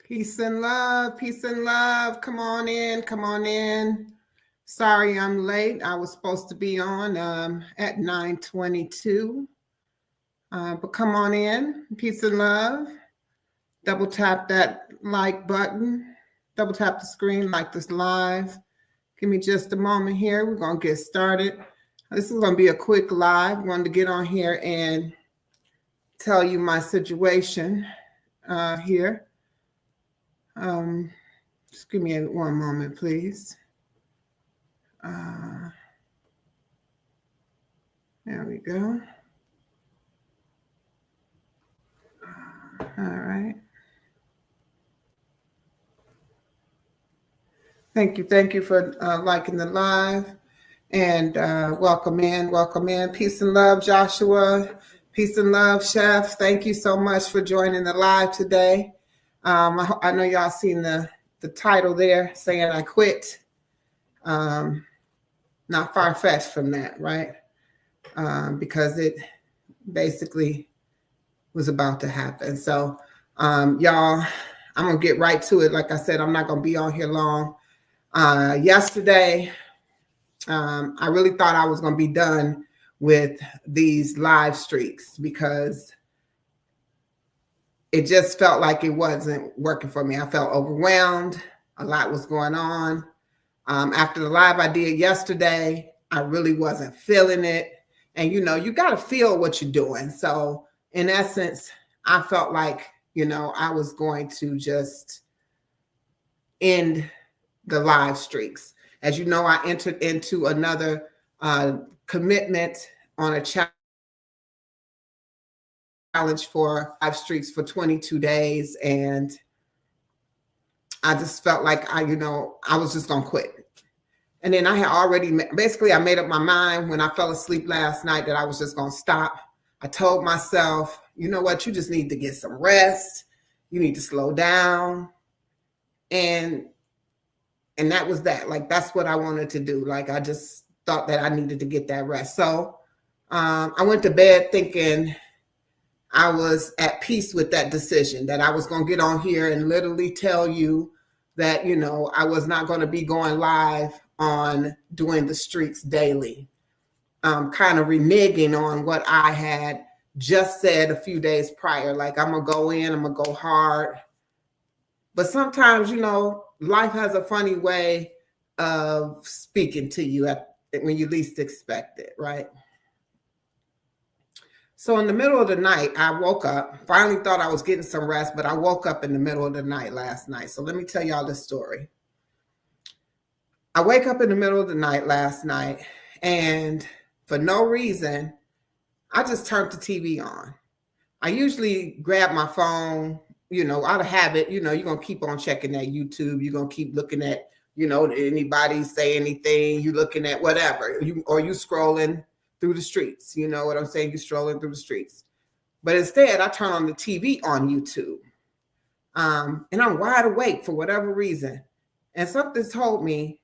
Peace and love, peace and love. Come on in, come on in. Sorry I'm late. I was supposed to be on at 9:22. But come on in, peace and love. Double tap that like button. Double tap the screen, like this live. Give me just a moment here. We're going to get started. This is going to be a quick live. I wanted to get on here and tell you my situation here. Just give me one moment, please. There we go. All right. Thank you for liking the live, and welcome in. Peace and love, Joshua. Peace and love, Chef. Thank you so much for joining the live today. I know y'all seen the title there saying I quit. Not far-fetched from that, right? Because it basically was about to happen. So y'all, I'm gonna get right to it. Like I said, I'm not gonna be on here long. Yesterday, I really thought I was gonna be done with these live streaks because it just felt like it wasn't working for me. I felt overwhelmed. A lot was going on. After the live I did yesterday, I really wasn't feeling it. And, you got to feel what you're doing. So in essence, I felt like, I was going to just end the live streaks. As you know, I entered into another commitment on a challenge for live streaks for 22 days. And I just felt like I was just going to quit. And then I had already, I made up my mind when I fell asleep last night that I was just going to stop. I told myself, you know what, you just need to get some rest. You need to slow down. And that was that. Like, that's what I wanted to do. Like, I just thought that I needed to get that rest. So I went to bed thinking I was at peace with that decision, that I was going to get on here and literally tell you that, I was not going to be going live on doing the streaks daily, kind of reneging on what I had just said a few days prior. Like, I'm going to go in, I'm going to go hard. But sometimes, life has a funny way of speaking to you when you least expect it, right? So in the middle of the night, I woke up, finally thought I was getting some rest, but I woke up in the middle of the night last night. So let me tell y'all this story. I wake up in the middle of the night last night, and for no reason, I just turned the TV on. I usually grab my phone, out of habit, you're going to keep on checking that YouTube. You're going to keep looking at, anybody say anything, you looking at whatever, you scrolling through the streets. You know what I'm saying? You're strolling through the streets. But instead, I turn on the TV on YouTube. And I'm wide awake for whatever reason. And something told me,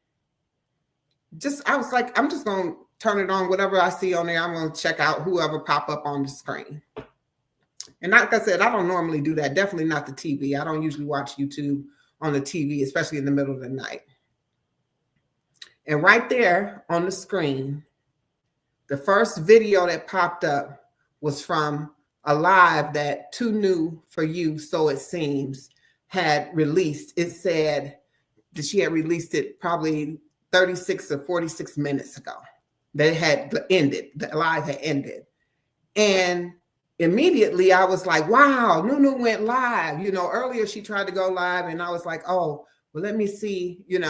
I was like, I'm just going to turn it on, whatever I see on there. I'm going to check out whoever pop up on the screen. And like I said, I don't normally do that. Definitely not the TV. I don't usually watch YouTube on the TV, especially in the middle of the night. And right there on the screen, the first video that popped up was from a live that Too New For You, So It Seems, had released. It said that she had released it probably 36 or 46 minutes ago. That it had ended. The live had ended. And immediately I was like, wow, Nunu went live. Earlier she tried to go live, and I was like, oh, well, let me see, if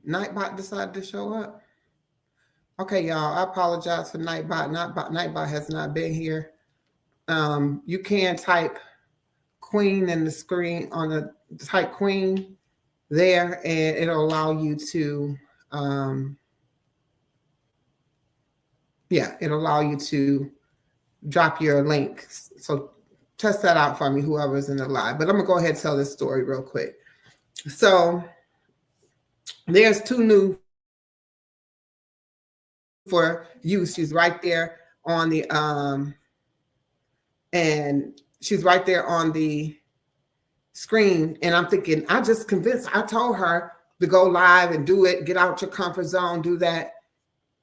Nightbot decided to show up. Okay, y'all, I apologize for Nightbot. Nightbot has not been here. You can type Queen in the screen type Queen there, and it'll allow you to, it'll allow you to drop your link. So test that out for me, whoever's in the live. But I'm gonna go ahead and tell this story real quick. So There's Too New for You. She's right there on the and she's right there on the screen. And I'm thinking, I just convinced, I told her to go live and do it, get out your comfort zone, do that.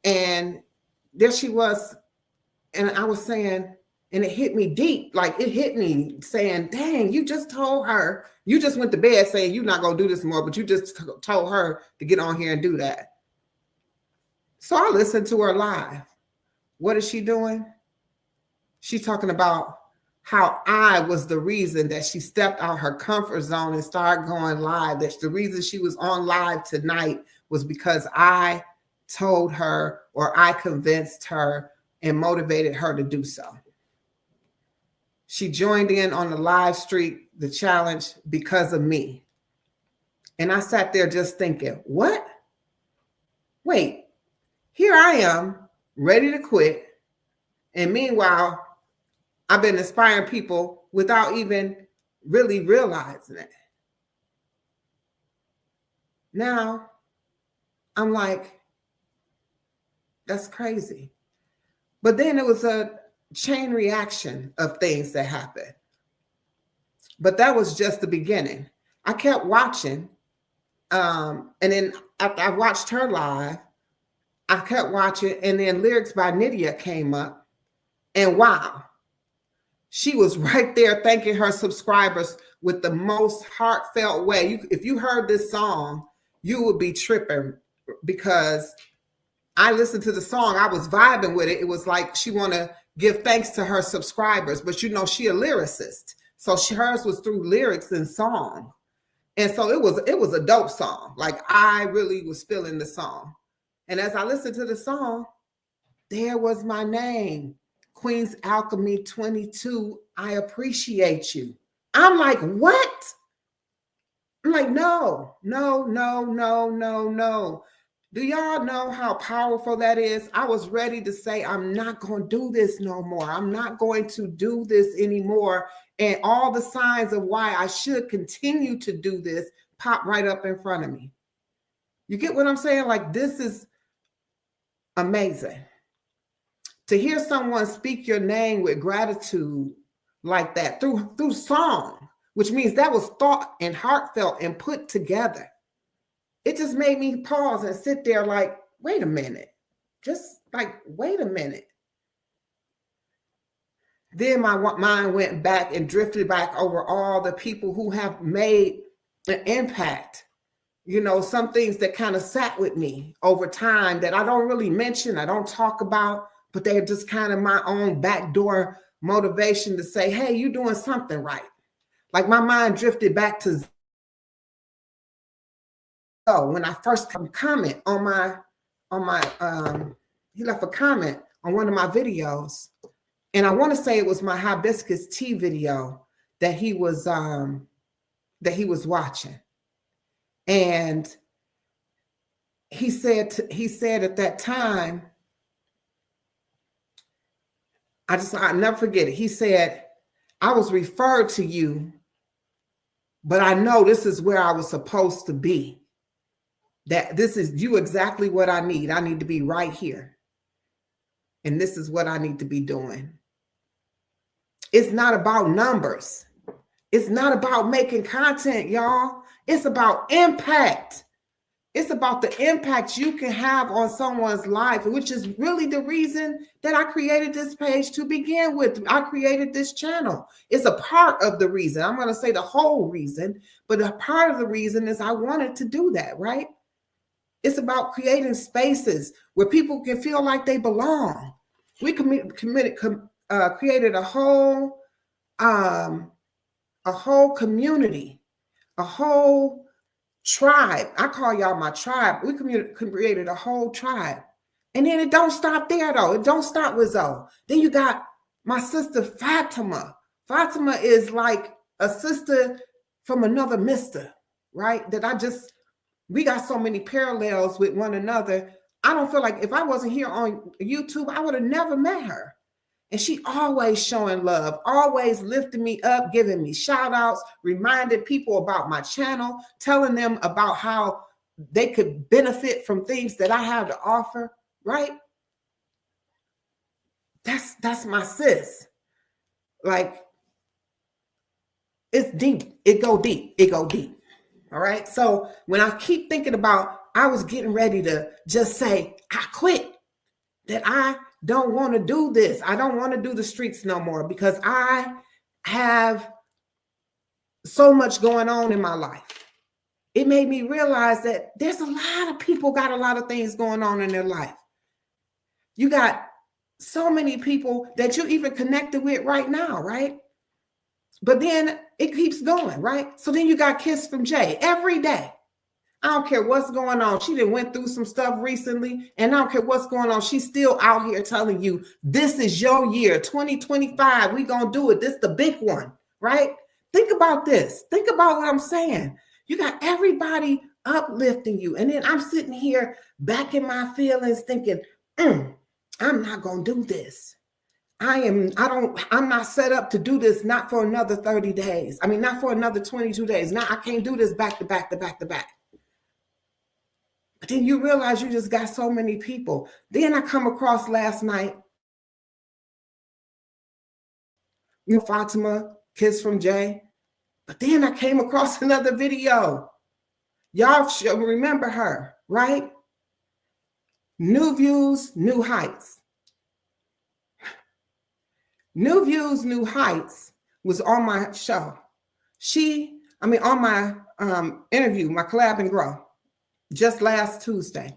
And there she was. And I was saying, and it hit me deep. Like it hit me saying, dang, you just told her, you just went to bed saying you're not going to do this more, but you just told her to get on here and do that. So I listened to her live. What is she doing? She's talking about how I was the reason that she stepped out her comfort zone and started going live. That's the reason she was on live tonight was because I told her or I convinced her and motivated her to do so. She joined in on the live streak, the challenge, because of me. And I sat there just thinking, what? Wait, here I am, ready to quit. And meanwhile, I've been inspiring people without even really realizing it. Now, I'm like, that's crazy. But then it was a chain reaction of things that happened. But that was just the beginning. I kept watching. And then after I watched her live, I kept watching. And then Lyrics by Nydia came up. And wow, she was right there thanking her subscribers with the most heartfelt way. If you heard this song, you would be tripping because I listened to the song. I was vibing with it. It was like she want to give thanks to her subscribers, but you know, she a lyricist. So hers was through lyrics and song. And so it was a dope song. Like I really was feeling the song. And as I listened to the song, there was my name. Queen's Alchemy 22, I appreciate you. I'm like, what? I'm like, no. Do y'all know how powerful that is? I was ready to say, I'm not going to do this no more. I'm not going to do this anymore. And all the signs of why I should continue to do this pop right up in front of me. You get what I'm saying? Like, this is amazing. To hear someone speak your name with gratitude like that through song, which means that was thought and heartfelt and put together. It just made me pause and sit there like, wait a minute. Just like, wait a minute. Then my mind went back and drifted back over all the people who have made an impact. You know, some things that kind of sat with me over time that I don't really mention, I don't talk about, but they're just kind of my own backdoor motivation to say, hey, you're doing something right. Like my mind drifted back to when I first comment on my he left a comment on one of my videos. And I want to say it was my hibiscus tea video that he was watching. And he said at that time, I'll never forget it. He said, I was referred to you, but I know this is where I was supposed to be. That this is you exactly what I need. I need to be right here. And this is what I need to be doing. It's not about numbers. It's not about making content, y'all. It's about impact. It's about the impact you can have on someone's life, which is really the reason that I created this page to begin with. I created this channel. It's a part of the reason. I'm going to say the whole reason, but a part of the reason is I wanted to do that, right? It's about creating spaces where people can feel like they belong. We created a whole community, a whole tribe. I call y'all my tribe. We created a whole tribe. And then it don't stop there, though. It don't stop with Zoe. Then you got my sister Fatima. Fatima is like a sister from another mister, right? We got so many parallels with one another. I don't feel like if I wasn't here on YouTube, I would have never met her. And she always showing love, always lifting me up, giving me shout outs, reminding people about my channel, telling them about how they could benefit from things that I have to offer, right? That's my sis. Like, it's deep. It go deep. It go deep. All right. So when I keep thinking about, I was getting ready to just say, I quit, that I don't want to do this. I don't want to do the streets no more because I have so much going on in my life. It made me realize that there's a lot of people got a lot of things going on in their life. You got so many people that you even connected with right now, right? But then it keeps going, right? So then you got Kiss from Jay every day. I don't care what's going on. She done went through some stuff recently, and I don't care what's going on. She's still out here telling you, this is your year, 2025. We gonna do it. This is the big one, right? Think about this. Think about what I'm saying. You got everybody uplifting you. And then I'm sitting here back in my feelings thinking, I'm not gonna do this. I'm not set up to do this, not for another 30 days. I mean, not for another 22 days. Now I can't do this back to back to back to back. But then you realize you just got so many people. Then I come across last night, Fatima, Kiss from Jay. But then I came across another video. Y'all should remember her, right? New Views, New Heights. New Views, New Heights was on my show. On my interview, my Collab and Grow, just last Tuesday.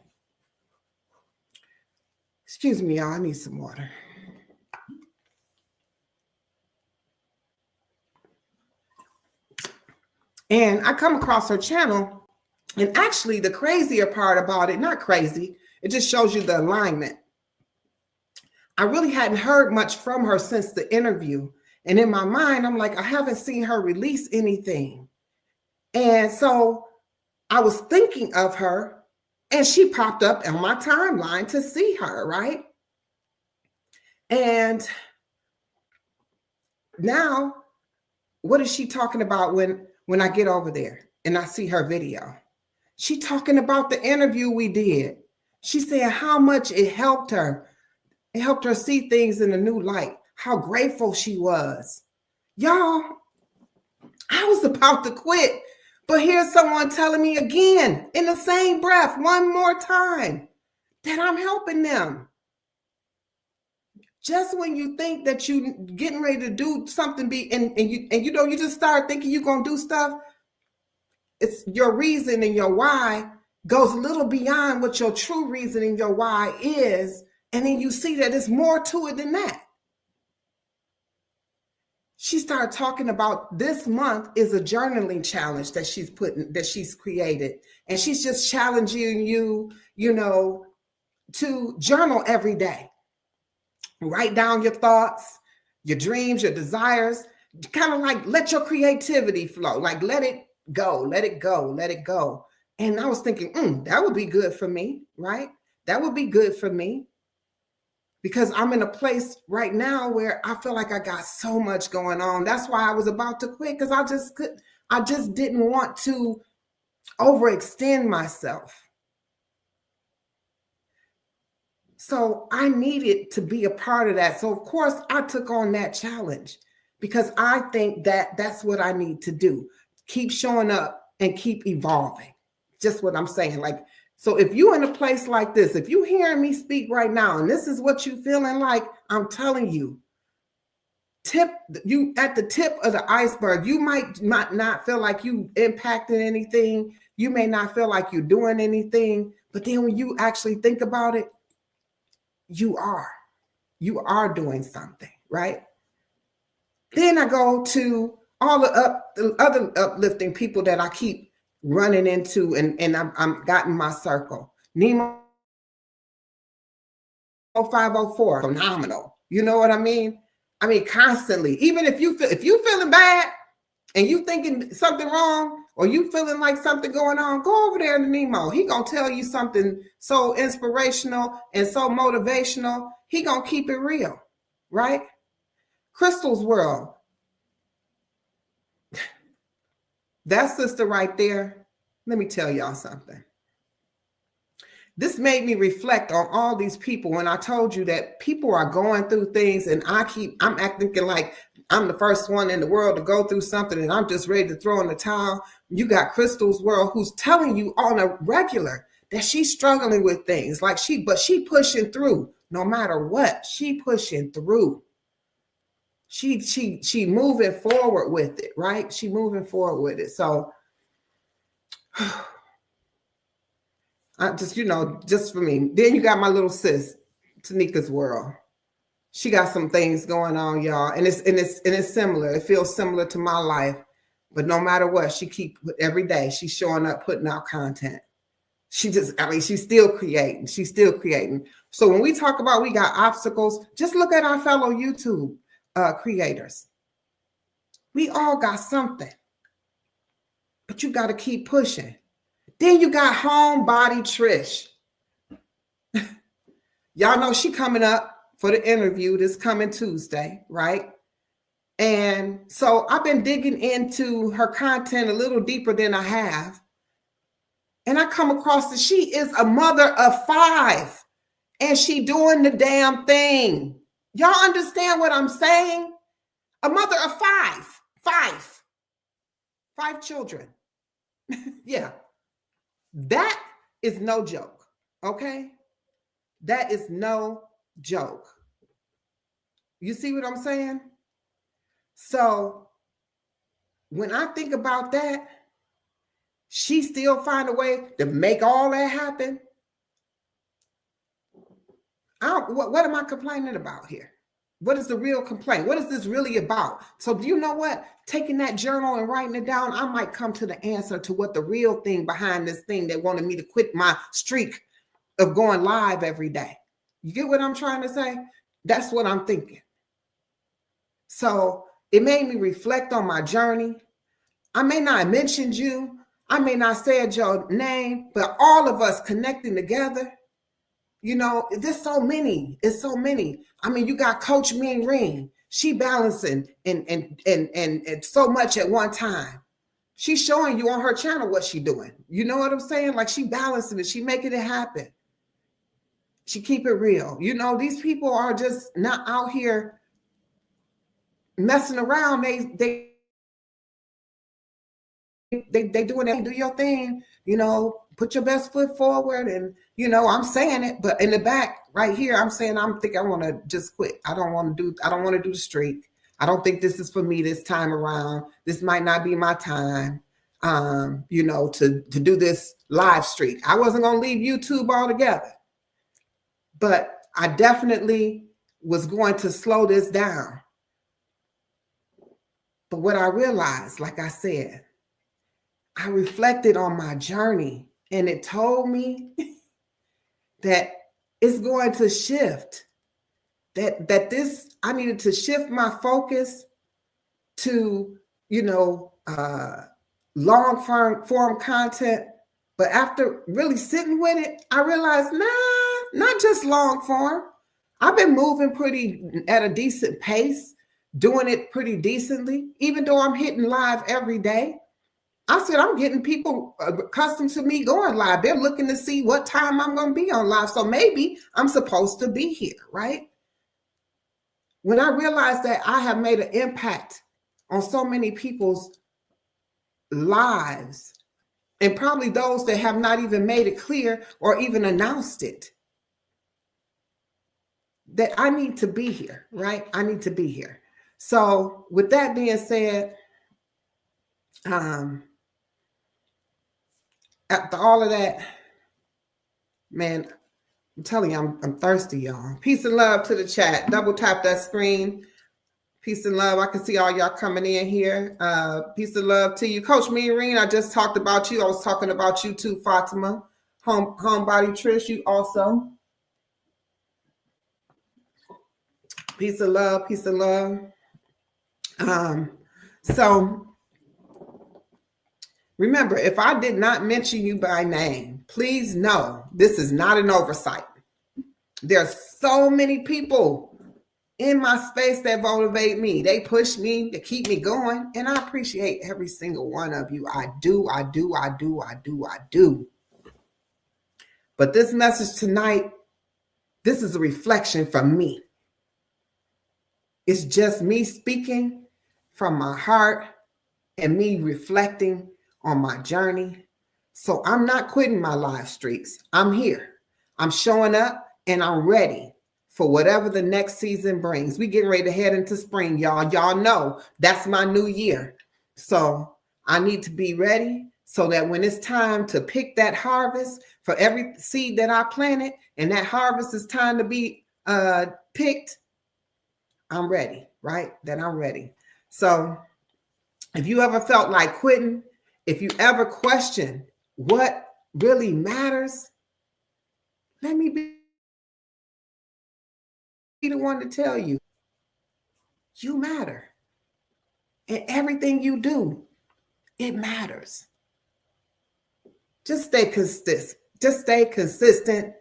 Excuse me, y'all, I need some water. And I come across her channel, and actually the crazier part about it, not crazy, it just shows you the alignment. I really hadn't heard much from her since the interview. And in my mind, I'm like, I haven't seen her release anything. And so I was thinking of her, and she popped up on my timeline to see her, right? And now, what is she talking about when I get over there and I see her video? She talking about the interview we did. She said how much it helped her. It helped her see things in a new light, how grateful she was. Y'all, I was about to quit, but here's someone telling me again in the same breath, one more time, that I'm helping them. Just when you think that you getting ready to do something, you just start thinking you're gonna do stuff, it's your reason and your why goes a little beyond what your true reason and your why is. And then you see that there's more to it than that. She started talking about this month is a journaling challenge that she's created. And she's just challenging you, to journal every day. Write down your thoughts, your dreams, your desires, kind of like let your creativity flow, like let it go, let it go, let it go. And I was thinking, that would be good for me, right? That would be good for me. Because I'm in a place right now where I feel like I got so much going on. That's why I was about to quit, because I just didn't want to overextend myself. So I needed to be a part of that. So of course I took on that challenge because I think that that's what I need to do. Keep showing up and keep evolving. Just what I'm saying. Like, so if you're in a place like this, if you're hearing me speak right now, and this is what you're feeling like, I'm telling you, you at the tip of the iceberg. You might not feel like you impacted anything. You may not feel like you're doing anything, but then when you actually think about it, you are doing something, right? Then I go to all the other uplifting people that I keep running into, and I'm got in my circle. Nemo 504, phenomenal. You know what I mean? I mean, constantly. Even if you feeling bad and you thinking something wrong, or you feeling like something going on, go over there to Nemo. He gonna tell you something so inspirational and so motivational. He gonna keep it real, right? Crystal's World. That sister right there, let me tell y'all something. this made me reflect on all these people when I told you that people are going through things, and I'm acting like I'm the first one in the world to go through something and I'm just ready to throw in the towel. You got Crystal's World, who's telling you on a regular that she's struggling with things but she pushing through no matter what. She pushing through. She moving forward with it, right? She moving forward with it. So I just, just for me. Then you got my little sis, Tanika's World. She got some things going on, y'all, and it's similar. It feels similar to my life, but no matter what, every day she's showing up, putting out content. She's still creating. She's still creating. So when we talk about we got obstacles, just look at our fellow YouTube creators. We all got something, but you got to keep pushing. Then you got Homebody Trish. Y'all know she coming up for the interview this coming Tuesday, right? And so I've been digging into her content a little deeper than I have. And I come across that she is a mother of 5 and she doing the damn thing. Y'all understand what I'm saying? A mother of 5 children. Yeah. That is no joke. Okay. That is no joke. You see what I'm saying? So when I think about that, she still find a way to make all that happen. What am I complaining about here? What is the real complaint? What is this really about? So do you know what? Taking that journal and writing it down, I might come to the answer to what the real thing behind this thing that wanted me to quit my streak of going live every day. You get what I'm trying to say? That's what I'm thinking. So it made me reflect on my journey. I may not have mentioned you. I may not said your name, but all of us connecting together, there's so many. It's so many. I mean, you got Coach Ming Ring. She balancing and so much at one time. She's showing you on her channel what she doing. You know what I'm saying? Like she balancing it. She making it happen. She keep it real. These people are just not out here messing around. They doing it. Do your thing, put your best foot forward. And, I'm saying it, but in the back right here, I'm saying, I want to just quit. I don't want to do the streak. I don't think this is for me this time around. This might not be my time, to do this live streak. I wasn't going to leave YouTube altogether, but I definitely was going to slow this down. But what I realized, like I said, I reflected on my journey and it told me that it's going to shift, I needed to shift my focus to, long form content. But after really sitting with it, I realized, not just long form. I've been moving at a decent pace, doing it pretty decently, even though I'm hitting live every day. I said, I'm getting people accustomed to me going live. They're looking to see what time I'm going to be on live. So maybe I'm supposed to be here, right? When I realized that I have made an impact on so many people's lives, and probably those that have not even made it clear or even announced it, that I need to be here, right? I need to be here. So with that being said, after all of that, man, I'm telling you, I'm thirsty, y'all. Peace and love to the chat. Double tap that screen. Peace and love. I can see all y'all coming in here. Peace and love to you. Coach Meereen, I just talked about you. I was talking about you too, Fatima. Homebody Trish, you also. Peace and love. Peace and love. So remember, if I did not mention you by name, please know this is not an oversight. There's so many people in my space that motivate me. They push me to keep me going. And I appreciate every single one of you. I do. But this message tonight, this is a reflection from me. It's just me speaking from my heart and me reflecting on my journey. So I'm not quitting my live streaks. I'm here. I'm showing up and I'm ready for whatever the next season brings. We getting ready to head into spring, y'all. Y'all know that's my new year. So I need to be ready so that when it's time to pick that harvest for every seed that I planted and that harvest is time to be picked, I'm ready, right? That I'm ready. So if you ever felt like quitting, if you ever question what really matters, let me be the one to tell you, you matter. And everything you do, it matters. Just stay consistent. Just stay consistent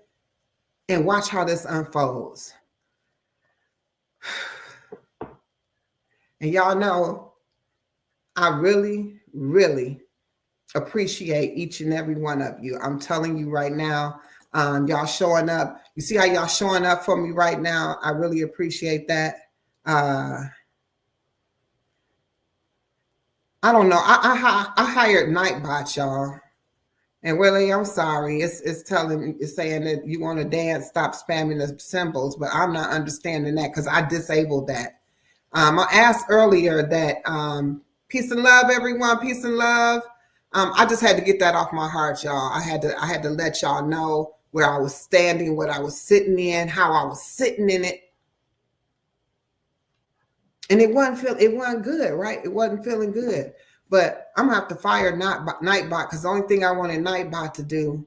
and watch how this unfolds. And y'all know, I really, really appreciate each and every one of you. I'm telling you right now, y'all showing up. You see how y'all showing up for me right now? I really appreciate that. I don't know. I hired Nightbot, y'all. And really, I'm sorry. It's saying that you want to dance, stop spamming the symbols, but I'm not understanding that because I disabled that. I asked earlier that peace and love, everyone, peace and love. I just had to get that off my heart, y'all. I had to let y'all know where I was standing, what I was sitting in, how I was sitting in it. And it wasn't good, right? It wasn't feeling good. But I'm gonna have to fire Nightbot because the only thing I wanted Nightbot to do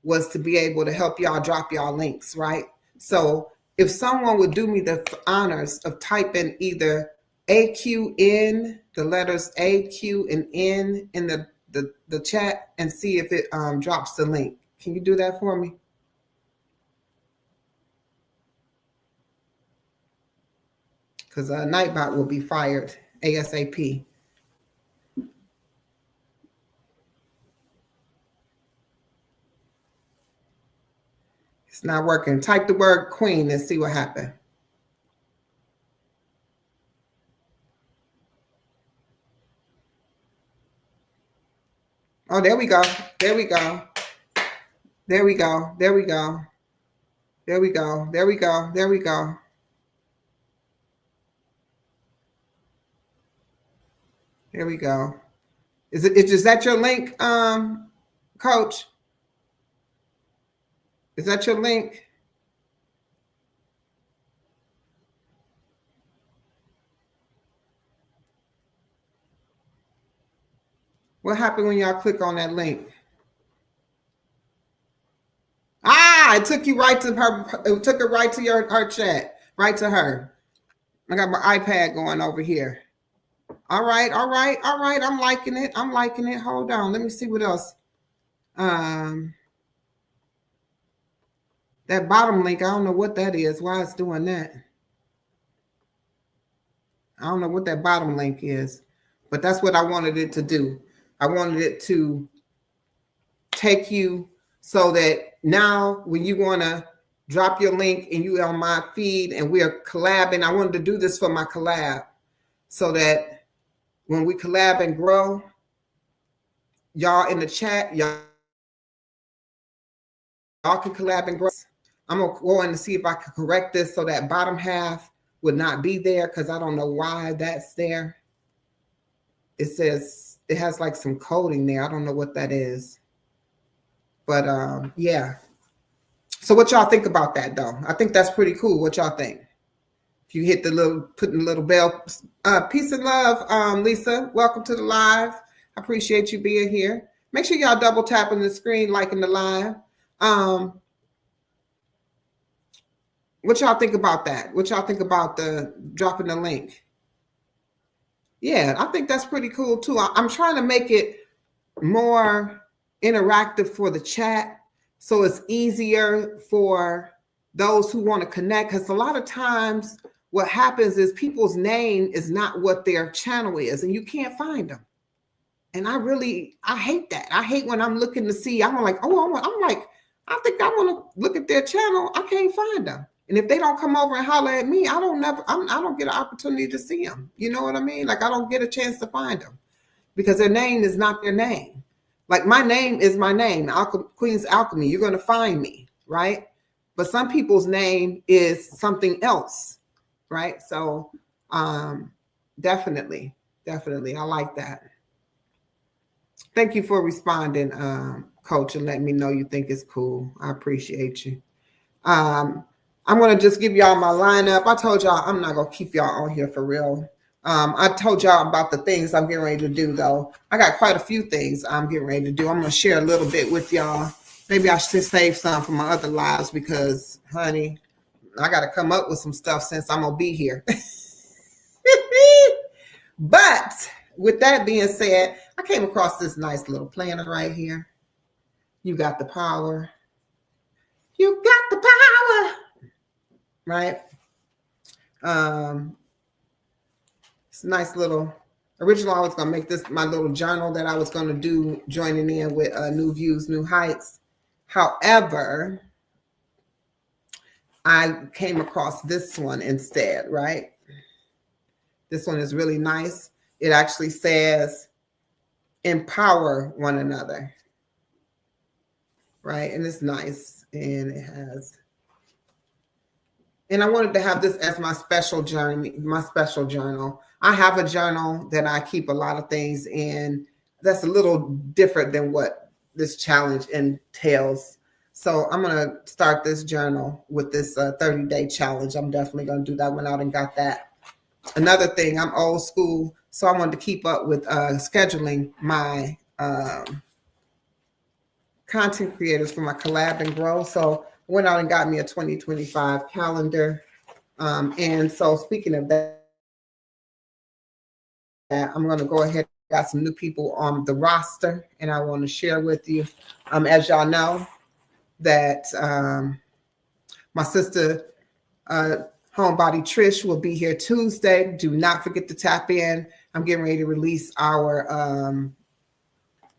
was to be able to help y'all drop y'all links, right? So if someone would do me the honors of typing either AQN, the letters AQ and N in the chat and see if it drops the link. Can you do that for me? Because Nightbot will be fired ASAP. It's not working. Type the word queen and see what happened. Oh, there we go. There we go. There we go. There we go. There we go. There we go. There we go. There we go. Is that your link, Coach? Is that your link? What happened when y'all click on that link? It took you right to her. It took her right to her chat, right to her. I got my iPad going over here. All right. I'm liking it. Hold on. Let me see what else. That bottom link, I don't know what that is. Why it's doing that. I don't know what that bottom link is, but that's what I wanted it to do. I wanted it to take you so that now when you want to drop your link and you on my feed and we are collabing, I wanted to do this for my collab so that when we collab and grow, y'all in the chat, y'all can collab and grow. I'm going to go in to see if I can correct this so that bottom half would not be there because I don't know why that's there. It says it has like some coding there. I don't know what that is. But yeah. So what y'all think about that though? I think that's pretty cool. What y'all think? If you hit the little, putting the little bell. Peace and love, Lisa. Welcome to the live. I appreciate you being here. Make sure y'all double tapping the screen, liking the live. What y'all think about that? What y'all think about the dropping the link? Yeah, I think that's pretty cool too. I'm trying to make it more interactive for the chat so it's easier for those who want to connect, because a lot of times what happens is people's name is not what their channel is and you can't find them. And I hate that. I hate when I'm looking to see, I'm like, oh, I'm like, I think I want to look at their channel. I can't find them. And if they don't come over and holler at me, I don't get an opportunity to see them. You know what I mean? Like I don't get a chance to find them because their name is not their name. Like my name is my name, Queen's Alchemy. You're going to find me, right? But some people's name is something else, right? So definitely, I like that. Thank you for responding, Coach, and letting me know you think it's cool. I appreciate you. I'm going to just give y'all my lineup. I told y'all I'm not going to keep y'all on here for real. I told y'all about the things I'm getting ready to do, though. I got quite a few things I'm getting ready to do. I'm going to share a little bit with y'all. Maybe I should save some for my other lives because, honey, I got to come up with some stuff since I'm going to be here. But with that being said, I came across this nice little planner right here. You got the power. You got the power. Right? It's a nice little original. I was going to make this my little journal that I was going to do joining in with New Views, New Heights. However, I came across this one instead, right? This one is really nice. It actually says, empower one another, right? And it's nice. And it has, and I wanted to have this as my special journal. I have a journal that I keep a lot of things in that's a little different than what this challenge entails. So I'm going to start this journal with this 30-day challenge. I'm definitely going to do that one out and got that. Another thing, I'm old school, so I wanted to keep up with scheduling my content creators for my Collab and Grow. So I went out and got me a 2025 calendar. And so speaking of that, I'm going to go ahead. Got some new people on the roster, and I want to share with you. As y'all know, that my sister, Homebody Trish, will be here Tuesday. Do not forget to tap in. I'm getting ready to release our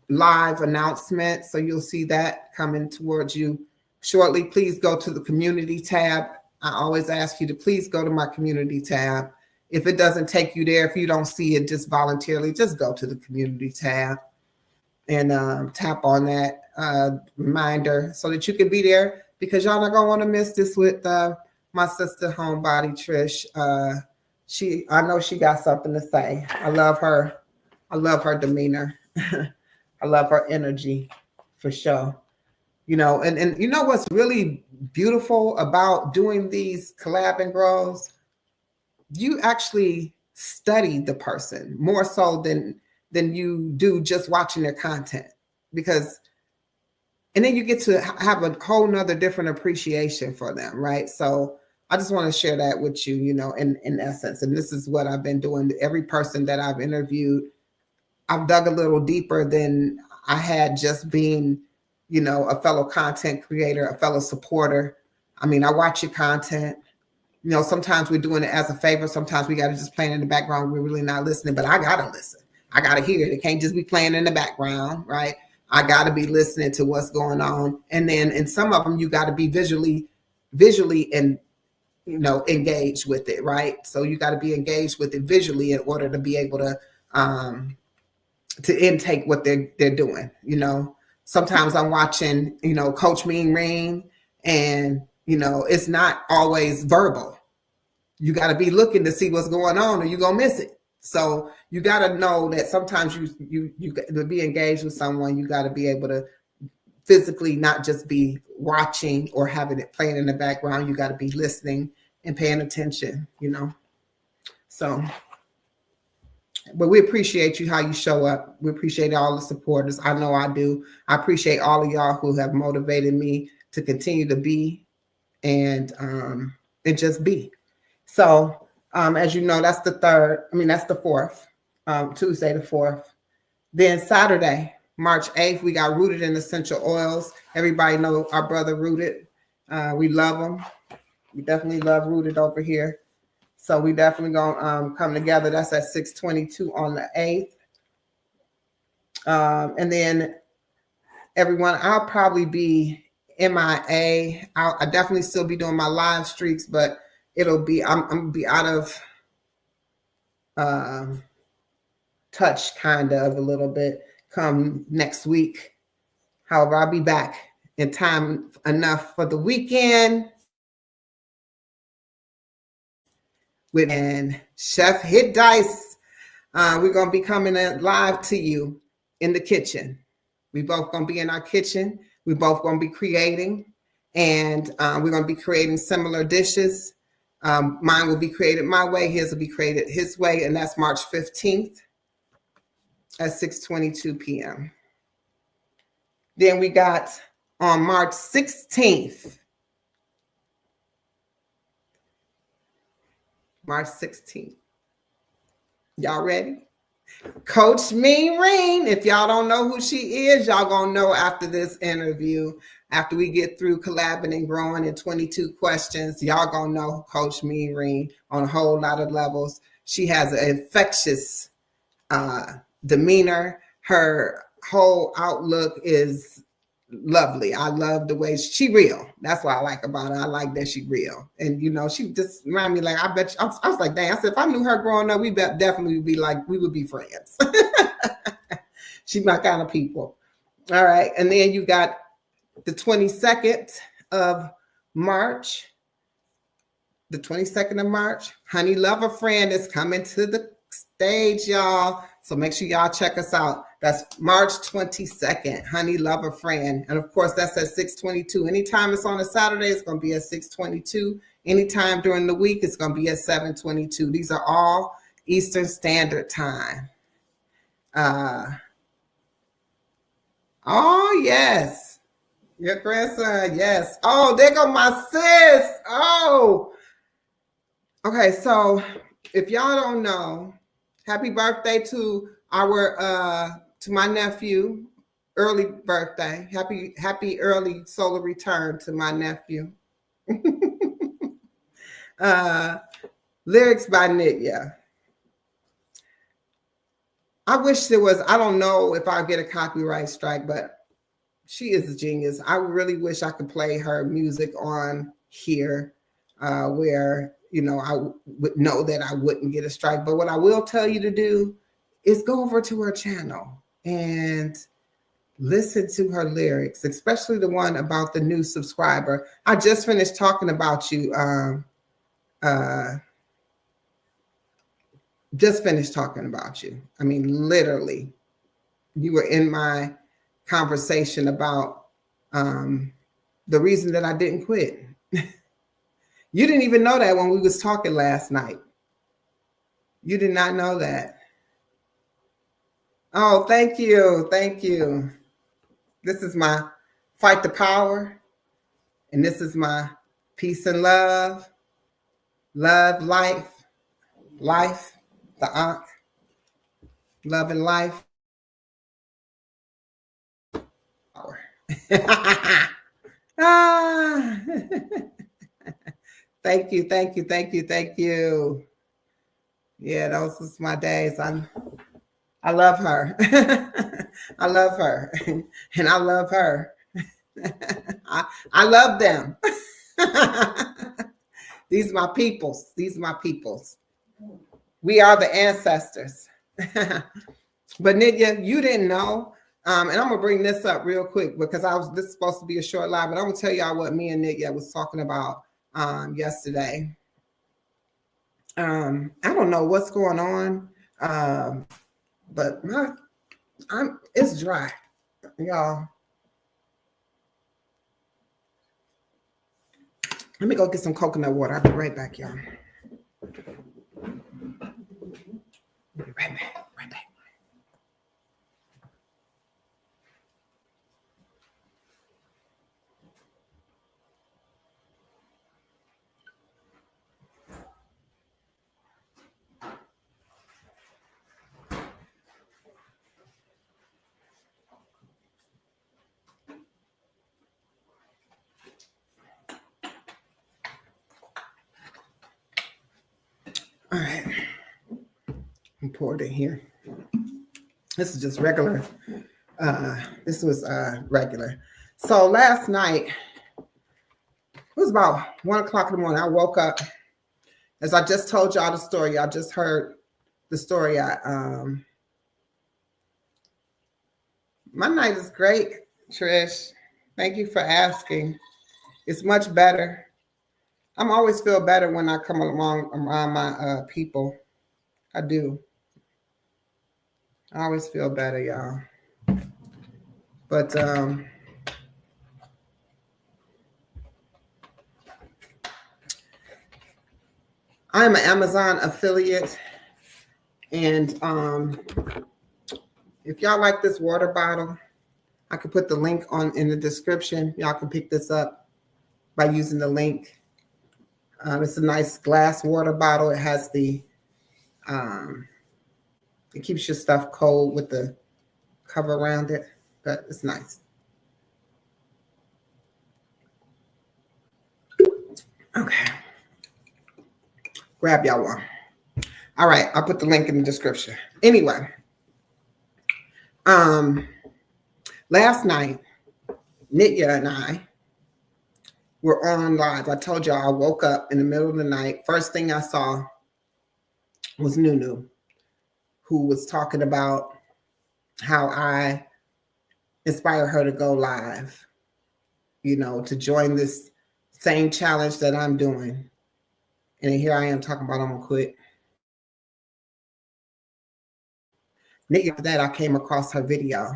live announcement, so you'll see that coming towards you shortly. Please go to the community tab. I always ask you to please go to my community tab. If it doesn't take you there, if you don't see it just voluntarily, just go to the community tab and tap on that reminder so that you can be there, because y'all not gonna want to miss this with my sister Homebody Trish. I know she got something to say. I love her. I love her demeanor. I love her energy for sure. You know, and you know what's really beautiful about doing these collab and grows? You actually study the person more so than you do just watching their content, because and then you get to have a whole nother different appreciation for them, right? So I just want to share that with you, you know, in essence. And this is what I've been doing. Every person that I've interviewed, I've dug a little deeper than I had just being, you know, a fellow content creator, a fellow supporter. I mean, I watch your content. You know, sometimes we're doing it as a favor. Sometimes we got to just play it in the background. We're really not listening, but I got to listen. I got to hear it. It can't just be playing in the background, right? I got to be listening to what's going on. And then in some of them, you got to be visually and, you know, engaged with it, right? So you got to be engaged with it visually in order to be able to intake what they're doing. You know, sometimes I'm watching, you know, Coach Mean Rain, and, you know, it's not always verbal. You got to be looking to see what's going on, or you're going to miss it. So you got to know that sometimes you to be engaged with someone, you got to be able to physically not just be watching or having it playing in the background. You got to be listening and paying attention, you know. So, but we appreciate you, how you show up. We appreciate all the supporters. I know I do. I appreciate all of y'all who have motivated me to continue to be and just be. So, as you know, that's the that's the 4th, Tuesday the 4th. Then Saturday, March 8th, we got Rooted in Essential Oils. Everybody know our brother Rooted. We love him. We definitely love Rooted over here. So we definitely gonna come together. That's at 6:22 on the 8th. And then everyone, I'll probably be MIA. I definitely still be doing my live streaks, but it'll be I'm gonna be out of touch kind of a little bit come next week. However, I'll be back in time enough for the weekend. And Chef Hit Dice, we're gonna be coming live to you in the kitchen. We both gonna be in our kitchen. We both gonna be creating, and we're gonna be creating similar dishes. Mine will be created my way. His will be created his way, and that's March 15th at 6:22 p.m. Then we got on March 16th. March 16th. Y'all ready? Coach Mean. If y'all don't know who she is, y'all gonna know after this interview. After we get through collabing and growing in 22 questions, y'all gonna know Coach Mean on a whole lot of levels. She has an infectious demeanor. Her whole outlook is lovely. I love the way she real. That's what I like about her. I like that she real. And you know, she just remind me like, I bet you, I was like, dang, I said, if I knew her growing up, we definitely would be like, we would be friends. She's my kind of people. All right. And then you got the 22nd of March. The 22nd of March, Honey Love a Friend is coming to the stage, y'all. So make sure y'all check us out. That's March 22nd, Honey Love a Friend. And of course, that's at 6:22. Anytime it's on a Saturday, it's going to be at 6:22. Anytime during the week, it's going to be at 7:22. These are all Eastern Standard Time. Oh, yes. Your grandson, yes. Oh, there go my sis. Oh. Okay, so if y'all don't know, happy birthday to our to my nephew. Early birthday. Happy early solar return to my nephew. Lyrics by Nitya. I wish there was, I don't know if I'll get a copyright strike, but she is a genius. I really wish I could play her music on here where, you know, I would know that I wouldn't get a strike. But what I will tell you to do is go over to her channel and listen to her lyrics, especially the one about the new subscriber. I just finished talking about you. Just finished talking about you. I mean, literally, you were in my conversation about the reason that I didn't quit. You didn't even know that when we was talking last night. You did not know that. Oh, thank you. Thank you. This is my Fight the Power. And this is my Peace and Love. Love, life, the Ankh. Love and life. Power. Ah. Thank you, thank you, thank you, thank you. Yeah, those was my days. I love her. I love her. And I love her. I love them. These are my peoples. These are my peoples. We are the ancestors. But Nitya, you didn't know. And I'm gonna bring this up real quick because this is supposed to be a short live, but I'm gonna tell y'all what me and Nitya was talking about yesterday. I don't know what's going on, but it's dry, y'all. Let me go get some coconut water. I'll be right back, y'all. I'll be right back. Right back. All right, I'm poured in here. This is just regular. This was regular. So last night, it was about 1 o'clock in the morning. I woke up, as I just told y'all the story. Y'all just heard the story. My night is great, Trish. Thank you for asking. It's much better. I'm always feel better when I come along around my people. I do. I always feel better, y'all. But I'm an Amazon affiliate, and if y'all like this water bottle, I can put the link in the description. Y'all can pick this up by using the link. It's a nice glass water bottle. It has it keeps your stuff cold with the cover around it, but it's nice. Okay. Grab y'all one. All right, I'll put the link in the description. Anyway, last night, Nitya and I were on live. I told y'all I woke up in the middle of the night. First thing I saw was Nunu, who was talking about how I inspired her to go live, to join this same challenge that I'm doing. And here I am talking about I'm gonna quit. After that, I came across her video,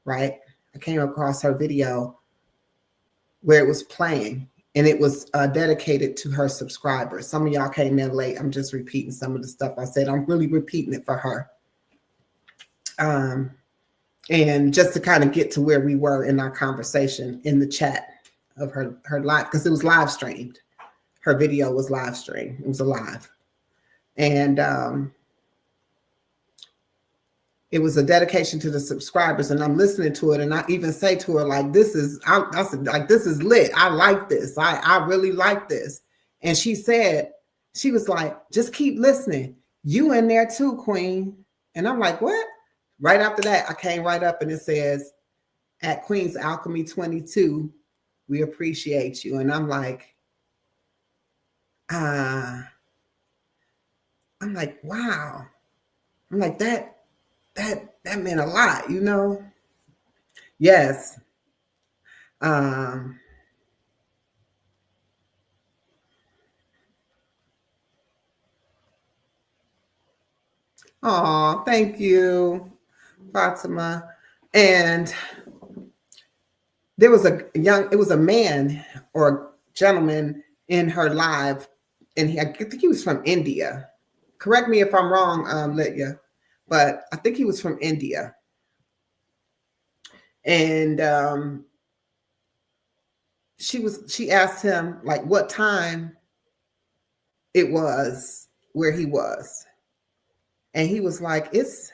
right? I came across her video where it was playing, and it was dedicated to her subscribers. Some of y'all came in late. I'm just repeating some of the stuff I said. I'm really repeating it for her. And just to kind of get to where we were in our conversation in the chat of her live, because it was live streamed. Her video was live streamed. It was alive. And it was a dedication to the subscribers, and I'm listening to it, and I even say to her, like, this is lit. I like this. I really like this. And she said, she was like, just keep listening. You in there too, Queen. And I'm like, what? Right after that, I came right up, and it says, at Queen's Alchemy 22, we appreciate you. And I'm like, wow. I'm like, that meant a lot, Yes. Oh, thank you, Fatima. And there was it was a man or a gentleman in her live, and I think he was from India. Correct me if I'm wrong, Litya, but I think he was from India. And she asked him, like, what time it was where he was. And he was like, it's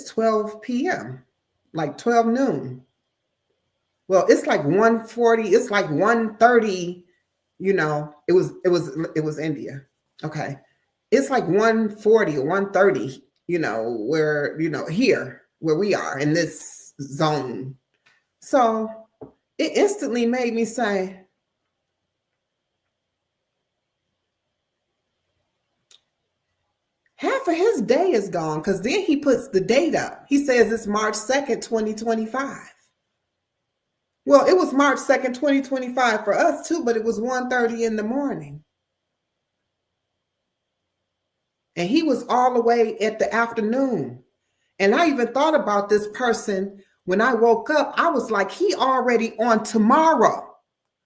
12 p.m., like 12 noon. Well, it's like 1:40, it's like 1:30, it was India. Okay. It's like 1:40 or 1:30, where, here, where we are in this zone. So it instantly made me say, half of his day is gone, because then he puts the date up. He says it's March 2nd, 2025. Well, it was March 2nd, 2025 for us too, but it was 1:30 in the morning. And he was all the way at the afternoon. And I even thought about this person when I woke up. I was like, he already on tomorrow.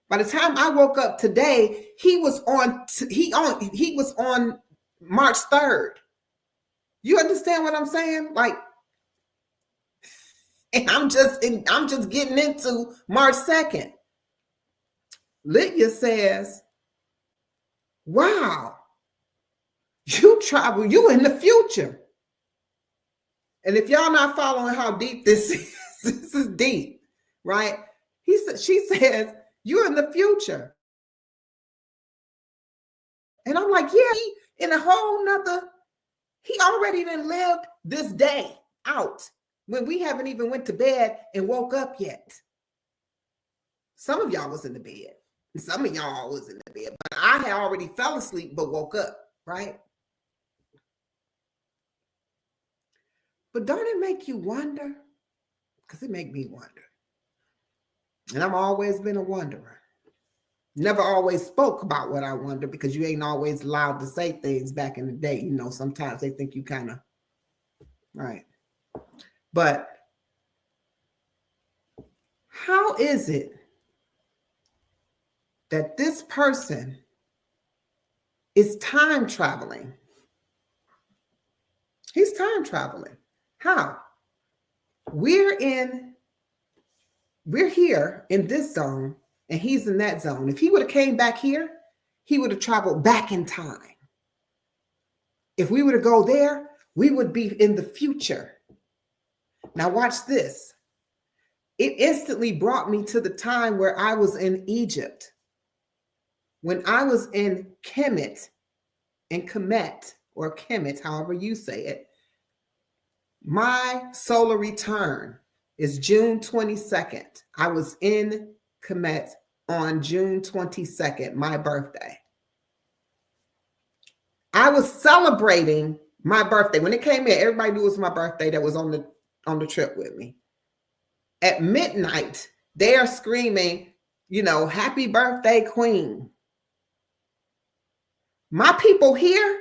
By the time I woke up today, he was on March 3rd. You understand what I'm saying? Like, and I'm just getting into March 2nd. Lydia says, wow, you travel, you in the future. And if y'all not following how deep this is, this is deep, right? She says, you're in the future. And I'm like, yeah, he already done lived this day out when we haven't even went to bed and woke up yet. Some of y'all was in the bed. And some of y'all was in the bed. But I had already fell asleep but woke up, right? But don't it make you wonder? Because it make me wonder. And I've always been a wonderer. Never always spoke about what I wonder because you ain't always allowed to say things back in the day. You know, sometimes they think you kind of, right. But how is it that this person is time traveling? He's time traveling. How? We're here in this zone and he's in that zone. If he would have came back here, he would have traveled back in time. If we were to go there, we would be in the future. Now watch this. It instantly brought me to the time where I was in Egypt. When I was in Kemet, or Kemet, however you say it, my solar return is June 22nd. I was in Kemet on June 22nd, my birthday. I was celebrating my birthday. When it came in, everybody knew it was my birthday that was on the trip with me. At midnight, they are screaming, you know, happy birthday, Queen. My people here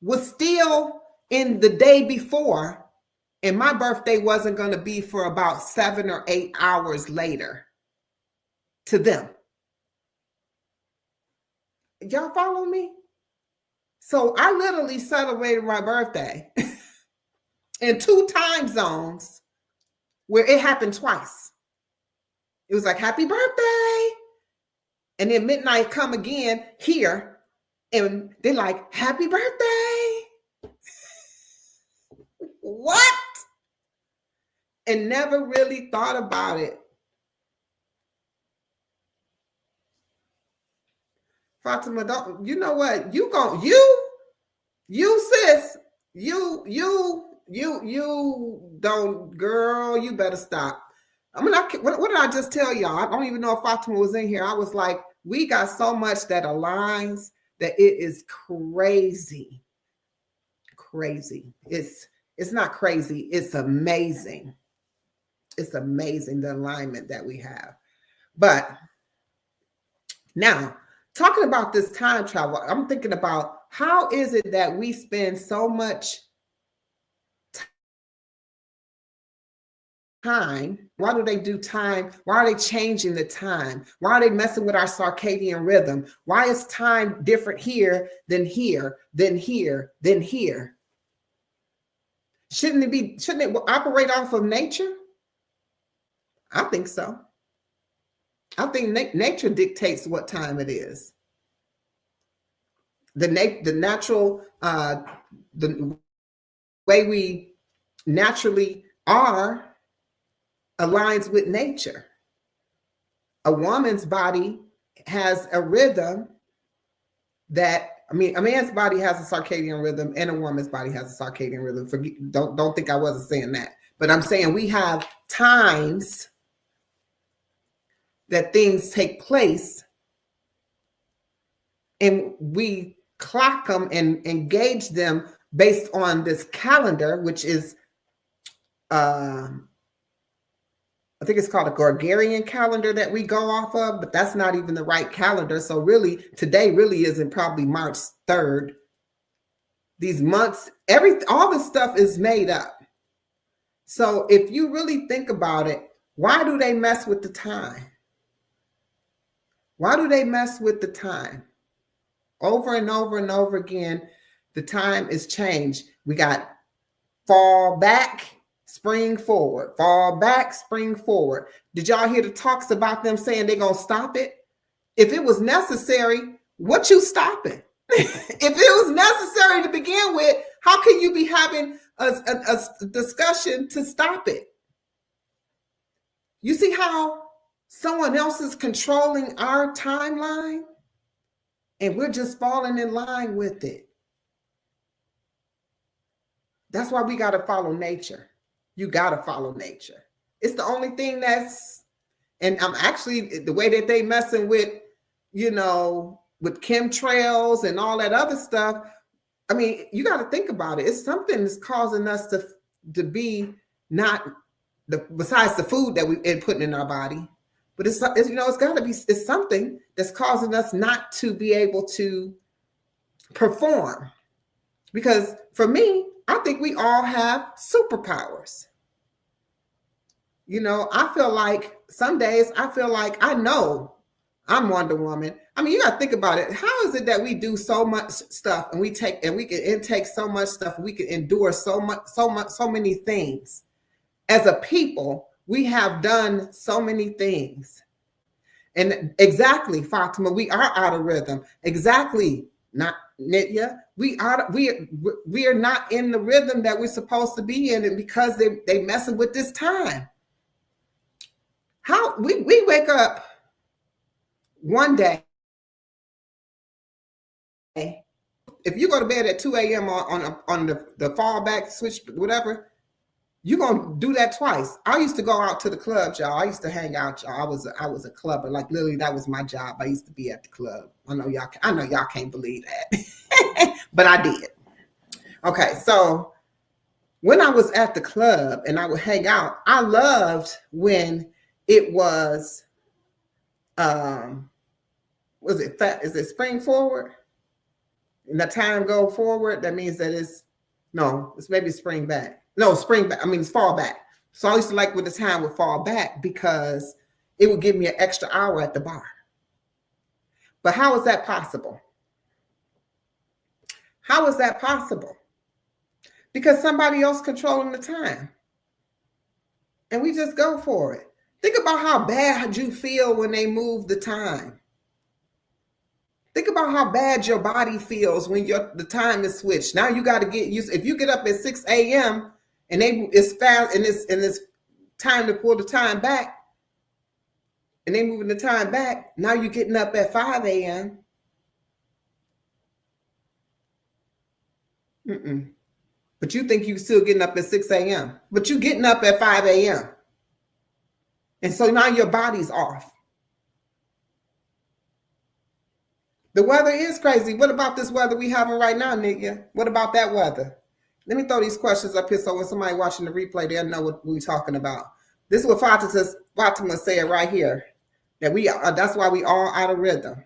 was still in the day before, and my birthday wasn't going to be for about 7 or 8 hours later to them. Y'all follow me? So I literally celebrated my birthday in 2 time zones where it happened twice. It was like, happy birthday. And then midnight come again here. And they're like, happy birthday. What? And never really thought about it. Fatima, don't, you know what? You sis, you don't, girl, you better stop. I mean, what did I just tell y'all? I don't even know if Fatima was in here. I was like, we got so much that aligns that it is crazy. Crazy. It's not crazy. It's amazing. It's amazing the alignment that we have. But now, talking about this time travel, I'm thinking about how is it that we spend so much time? Why do they do time? Why are they changing the time? Why are they messing with our circadian rhythm? Why is time different here than here, than here, than here? Shouldn't it operate off of nature? I think so. I think nature dictates what time it is. The natural, the way we naturally are aligns with nature. A woman's body has a rhythm that, I mean, a man's body has a circadian rhythm and a woman's body has a circadian rhythm. Don't think I wasn't saying that, but I'm saying we have times that things take place and we clock them and engage them based on this calendar, which is, I think it's called a Gregorian calendar that we go off of, but that's not even the right calendar. So really, today really isn't probably March 3rd. These months, all this stuff is made up. So if you really think about it, why do they mess with the time? Why do they mess with the time? Over and over and over again, the time is changed. We got fall back, spring forward, fall back, spring forward. Did y'all hear the talks about them saying they're going to stop it? If it was necessary, what you stopping? If it was necessary to begin with, how can you be having a discussion to stop it? You see how someone else is controlling our timeline and we're just falling in line with it. That's why we got to follow nature. You got to follow nature. It's the only thing that's And I'm actually, the way that they messing with, with chemtrails and all that other stuff. I mean, you got to think about it. It's something that's causing us to be not besides the food that we're putting in our body, but it's got to be, it's something that's causing us not to be able to perform. Because for me, I think we all have superpowers. I feel like some days I feel like I know I'm Wonder Woman. I mean, you got to think about it. How is it that we do so much stuff and we can intake so much stuff, we can endure so many things? As a people, we have done so many things. And exactly, Fatima, we are out of rhythm. Exactly, not Nitya. We are not in the rhythm that we're supposed to be in, and because they messing with this time. How we wake up one day. If you go to bed at 2 a.m. on the fallback switch, whatever, you're gonna do that twice. I used to go out to the clubs, y'all. I used to hang out, y'all. I was a clubber. Like literally, that was my job. I used to be at the club. I know y'all can't believe that. But I did. Okay, so when I was at the club and I would hang out, I loved when it was is it spring forward? And the time go forward, that means that it's maybe spring back. No, spring back. I mean, it's fall back. So I used to like when the time would fall back because it would give me an extra hour at the bar. But how is that possible? How is that possible? Because somebody else controlling the time. And we just go for it. Think about how bad you feel when they move the time. Think about how bad your body feels when the time is switched. Now you got to get used. If you get up at 6 a.m. and it's fast and it's time to pull the time back, and they moving the time back, now you're getting up at 5 a.m. But you think you're still getting up at 6 a.m. But you're getting up at 5 a.m. And so now your body's off. The weather is crazy. What about this weather we having right now, Nitya? What about that weather? Let me throw these questions up here so when somebody watching the replay, they'll know what we're talking about. This is what Fatima said right here. That that's why we all out of rhythm.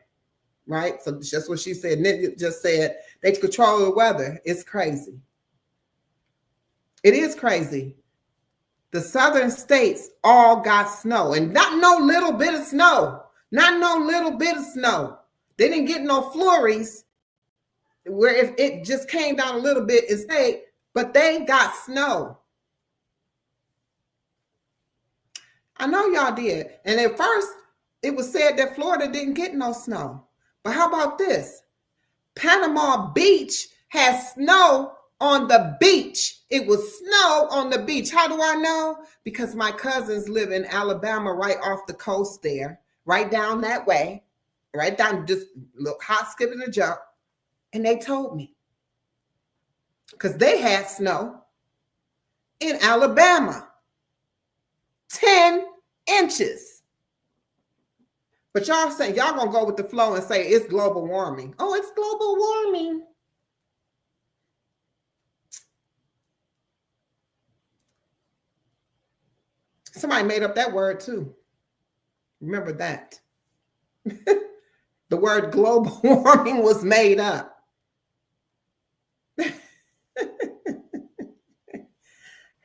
Right? So just what she said. Nitya just said they control the weather. It's crazy. It is crazy. The southern states all got snow, and not no little bit of snow. Not no little bit of snow. They didn't get no flurries where if it just came down a little bit and stayed, but they got snow. I know y'all did. And at first, it was said that Florida didn't get no snow. But how about this? Panama Beach has snow on the beach. It was snow on the beach. How do I know? Because my cousins live in Alabama, right off the coast there, right down that way, right down just a little hop, skip, and a jump. And they told me because they had snow in Alabama, 10 inches. But y'all say y'all gonna go with the flow and say it's global warming. Oh, it's global warming. Somebody made up that word too. Remember that. The word global warming was made up. Hey,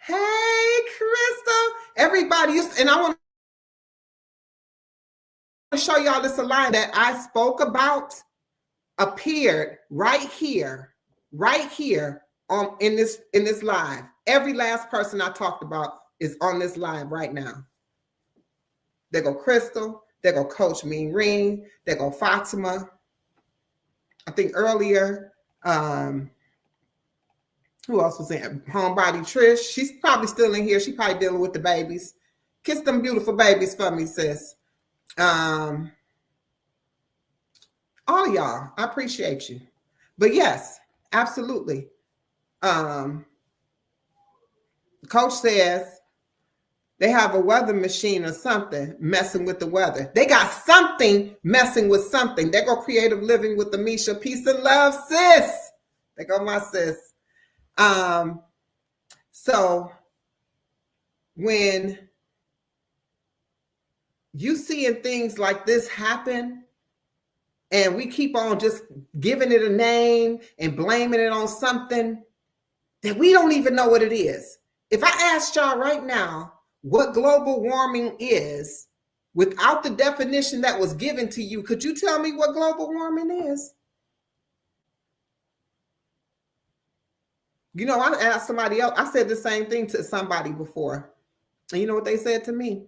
Crystal. Everybody, and I want to show y'all this line that I spoke about appeared right here in this live. Every last person I talked about is on this live right now. There go Crystal. There go Coach Mean Ring. There go Fatima. I think earlier, who else was in? Homebody Trish. She's probably still in here. She's probably dealing with the babies. Kiss them beautiful babies for me, sis. All y'all, I appreciate you. But yes, absolutely. Coach says They have a weather machine or something messing with the weather. They got something messing with something. They go Creative Living with Amisha. Peace and love, sis. They go my sis. So when you seeing things like this happen, and we keep on just giving it a name and blaming it on something that we don't even know what it is. If I asked y'all right now what global warming is without the definition that was given to you, could you tell me what global warming is? You know, I asked somebody else, I said the same thing to somebody before. And you know what they said to me?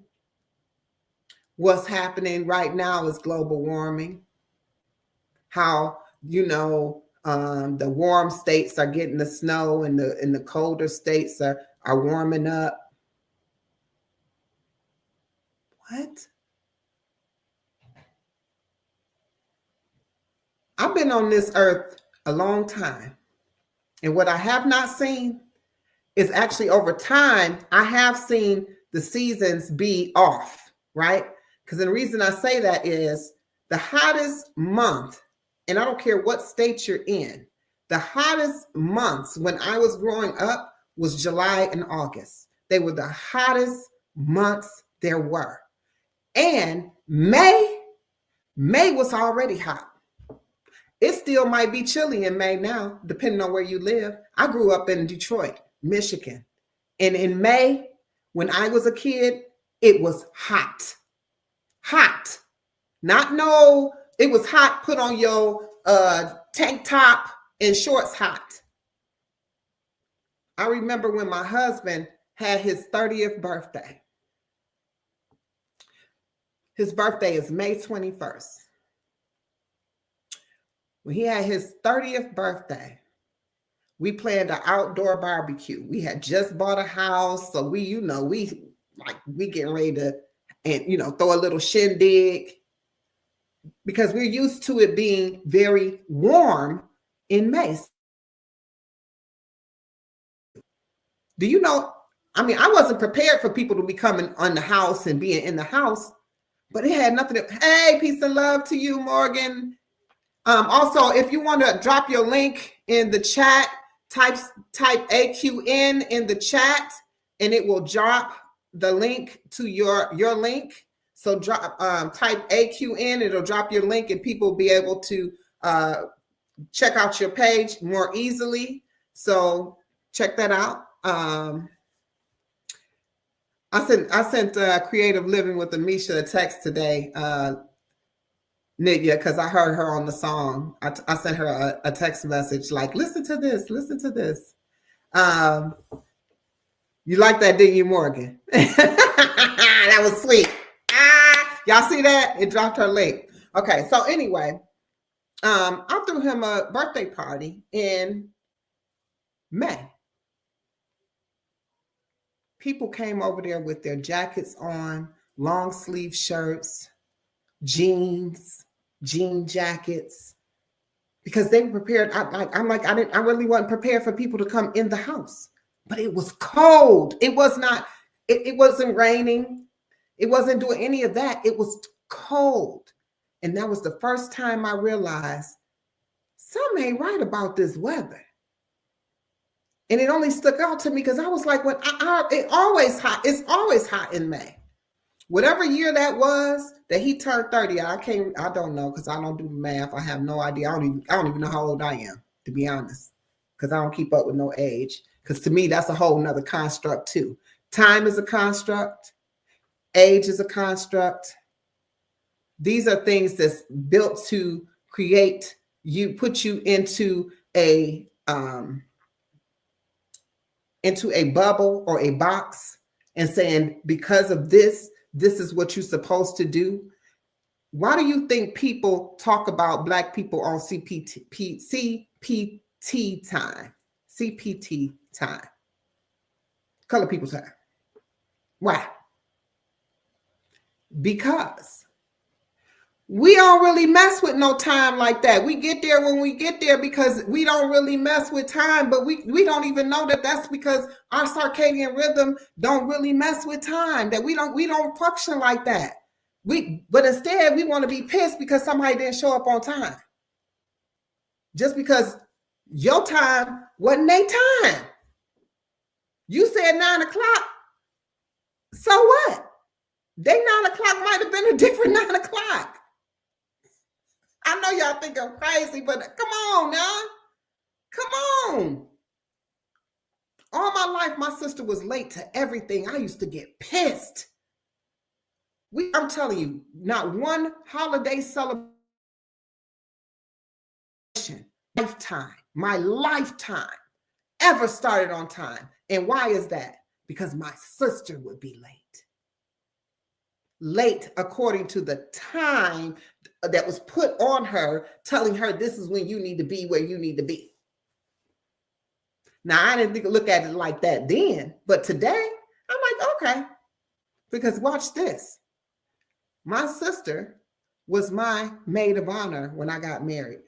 What's happening right now is global warming. How, you know, the warm states are getting the snow and the colder states are warming up. What? I've been on this earth a long time. And what I have not seen is actually over time, I have seen the seasons be off, right? Because the reason I say that is the hottest month, and I don't care what state you're in, the hottest months when I was growing up was July and August. They were the hottest months there were. And May was already hot. It still might be chilly in May now, depending on where you live. I grew up in Detroit, Michigan. And in May, when I was a kid, it was hot. Hot. Not no, it was hot, put on your tank top and shorts hot. I remember when my husband had his 30th birthday. His birthday is May 21st. When he had his 30th birthday, we planned an outdoor barbecue. We had just bought a house, so we getting ready to, and throw a little shindig because we're used to it being very warm in May. Do you know? I mean, I wasn't prepared for people to be coming on the house and being in the house, but it had nothing to. Hey, peace and love to you, Morgan. Also, if you want to drop your link in the chat, type AQN in the chat, and it will drop the link to your link. So type AQN, it'll drop your link, and people will be able to check out your page more easily. So check that out. I sent Creative Living with Amisha a text today. Nidya, because I heard her on the song. I sent her a text message like, listen to this. You like that, didn't you, Morgan? That was sweet. Y'all see that? It dropped her link. Okay, so anyway, I threw him a birthday party in May. People came over there with their jackets on, long sleeve shirts, jeans, jean jackets, because they were prepared. I really wasn't prepared for people to come in the house, but it was cold. It was not, it wasn't raining. It wasn't doing any of that. It was cold. And that was the first time I realized something ain't right about this weather. And it only stuck out to me because I was like, it's always hot in May. Whatever year that was that he turned 30, I don't know because I don't do math. I have no idea. I don't even know how old I am, to be honest, because I don't keep up with no age. Because to me, that's a whole nother construct too. Time is a construct. Age is a construct. These are things that's built to create you, put you into a bubble or a box and saying, because of this is what you're supposed to do. Why do you think people talk about Black people on CPT time? CPT time. Color people time. Why? Because We don't really mess with no time like that. We get there when we get there because we don't really mess with time, but we don't even know that that's because our circadian rhythm don't really mess with time, that we don't function like that. But instead we want to be pissed because somebody didn't show up on time. Just because your time wasn't their time. You said 9 o'clock. So what? They 9 o'clock might have been a different 9 o'clock. I know y'all think I'm crazy, but come on now. Come on. All my life, my sister was late to everything. I used to get pissed. I'm telling you, not one holiday celebration, my lifetime, ever started on time. And why is that? Because my sister would be late. Late according to the time that was put on her, telling her this is when you need to be where you need to be. Now, I didn't look at it like that then, but today I'm like, okay, because watch this. My sister was my maid of honor when I got married.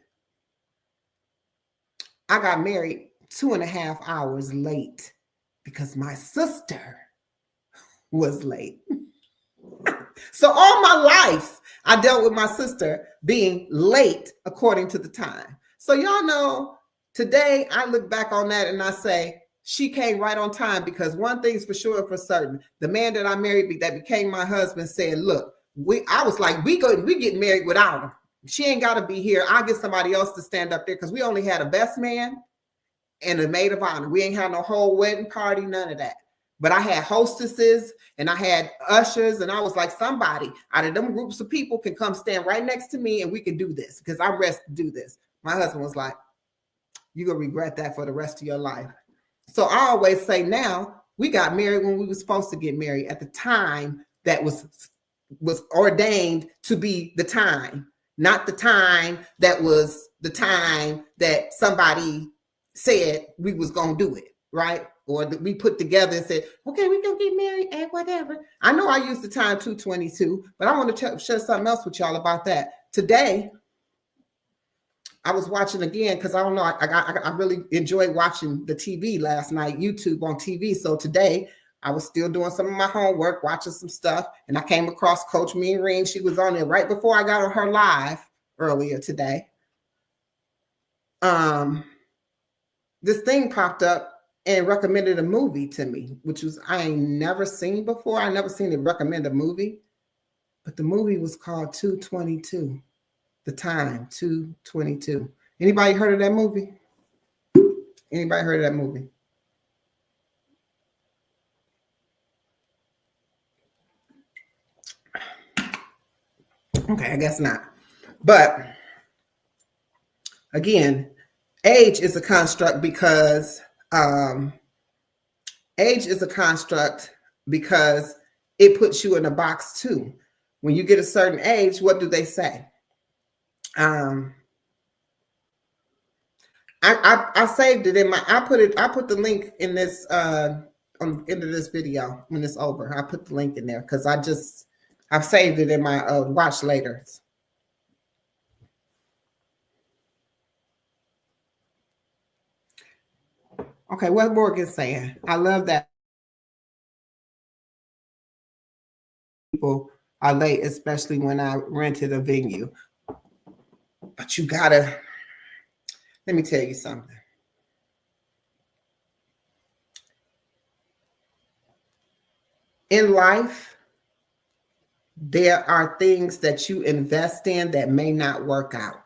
I got married 2.5 hours late because my sister was late. So all my life, I dealt with my sister being late according to the time. So y'all know, today I look back on that and I say, she came right on time, because one thing's for sure, for certain, the man that I married, that became my husband, said, look, I was like, we get married without her. She ain't got to be here. I'll get somebody else to stand up there, because we only had a best man and a maid of honor. We ain't had no whole wedding party, none of that. But I had hostesses and I had ushers, and I was like, somebody out of them groups of people can come stand right next to me and we can do this, because I'm ready to do this. My husband was like, you're going to regret that for the rest of your life. So I always say, now, we got married when we were supposed to get married, at the time that was ordained to be the time, not the time that was the time that somebody said we was going to do it, right? Or that we put together and said, okay, we're going to get married and whatever. I know I used the time 222, but I want to share something else with y'all about that. Today, I was watching again, because I don't know, I really enjoyed watching the TV last night, YouTube on TV. So today, I was still doing some of my homework, watching some stuff, and I came across Coach Mean. She was on there right before I got on her live earlier today. This thing popped up and recommended a movie to me, which was I ain't never seen before. I never seen it recommend a movie, but the movie was called 222. The Time, 222. Anybody heard of that movie? Anybody heard of that movie? Okay, I guess not. But again, age is a construct because it puts you in a box too. When you get a certain age, what do they say? I saved it in my, I put the link in this into this video when it's over. I put the link in there because I've saved it in my watch later. Okay, what Morgan's saying. I love that people are late, especially when I rented a venue. But you gotta, let me tell you something. In life, there are things that you invest in that may not work out.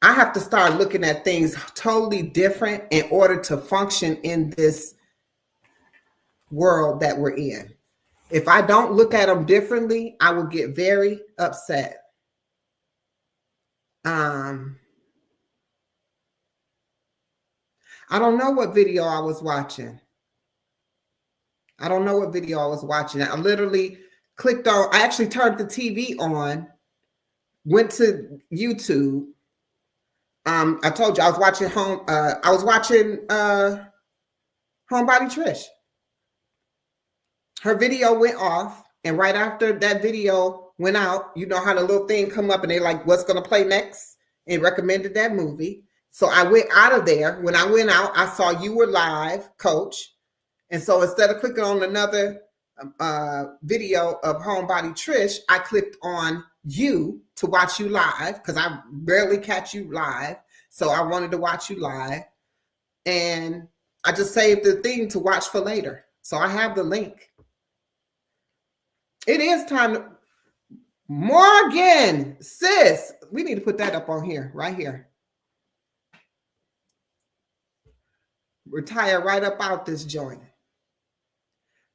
I have to start looking at things totally different in order to function in this world that we're in. If I don't look at them differently, I will get very upset. I don't know what video I was watching. I literally clicked on, I actually turned the TV on, went to YouTube. I told you I was watching Homebody Trish. Her video went off, and right after that video went out. You know how the little thing come up and they like, what's going to play next? And recommended that movie. So I went out of there. When I went out, I saw you were live, Coach. And so instead of clicking on another video of Homebody Trish, I clicked on you to watch you live because I rarely catch you live. So I wanted to watch you live. And I just saved the thing to watch for later. So I have the link. It is time to... Morgan, sis, we need to put that up on here, right here. Retire right up out this joint.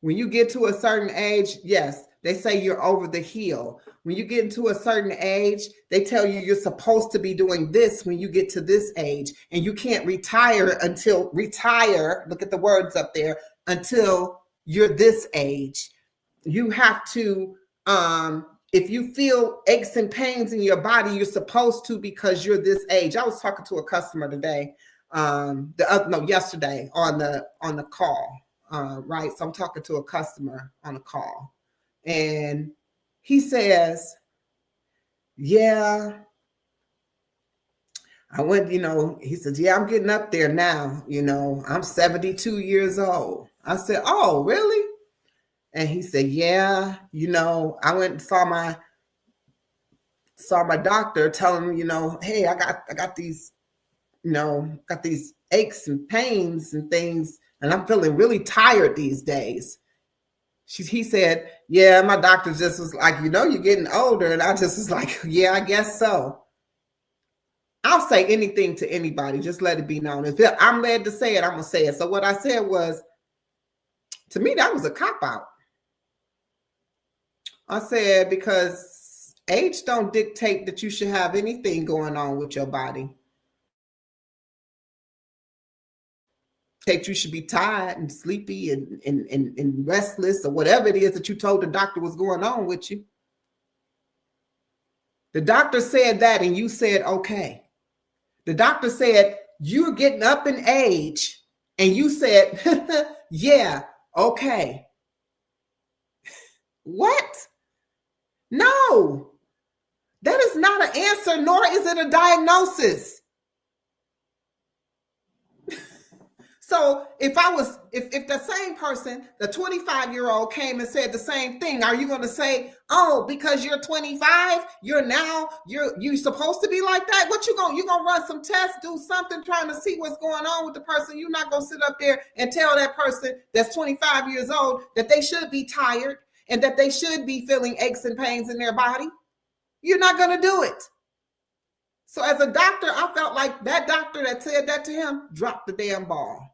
When you get to a certain age, yes, they say you're over the hill. When you get into a certain age, they tell you you're supposed to be doing this when you get to this age. And you can't retire, look at the words up there, until you're this age. You have to, if you feel aches and pains in your body, you're supposed to because you're this age. I was talking to a customer today, yesterday on the call. Right. So I'm talking to a customer on a call and he says, yeah, I went, he says, yeah, I'm getting up there now. I'm 72 years old. I said, oh, really? And he said, yeah, I went and saw my doctor, telling him, hey, I got these, got these aches and pains and things. And I'm feeling really tired these days. He said, yeah, my doctor just was like, you're getting older. And I just was like, yeah, I guess so. I'll say anything to anybody. Just let it be known. If I'm led to say it, I'm going to say it. So what I said was, to me, that was a cop-out. I said, because age don't dictate that you should have anything going on with your body. You should be tired and sleepy and restless or whatever it is that you told the doctor was going on with you. The doctor said that and you said, okay. The doctor said, you're getting up in age and you said, yeah, okay. What? No, that is not an answer, nor is it a diagnosis. So if the same person, the 25-year-old came and said the same thing, are you going to say, oh, because you're 25, you're supposed to be like that? What you going to run some tests, do something, trying to see what's going on with the person? You're not going to sit up there and tell that person that's 25 years old that they should be tired and that they should be feeling aches and pains in their body. You're not going to do it. So as a doctor, I felt like that doctor that said that to him dropped the damn ball.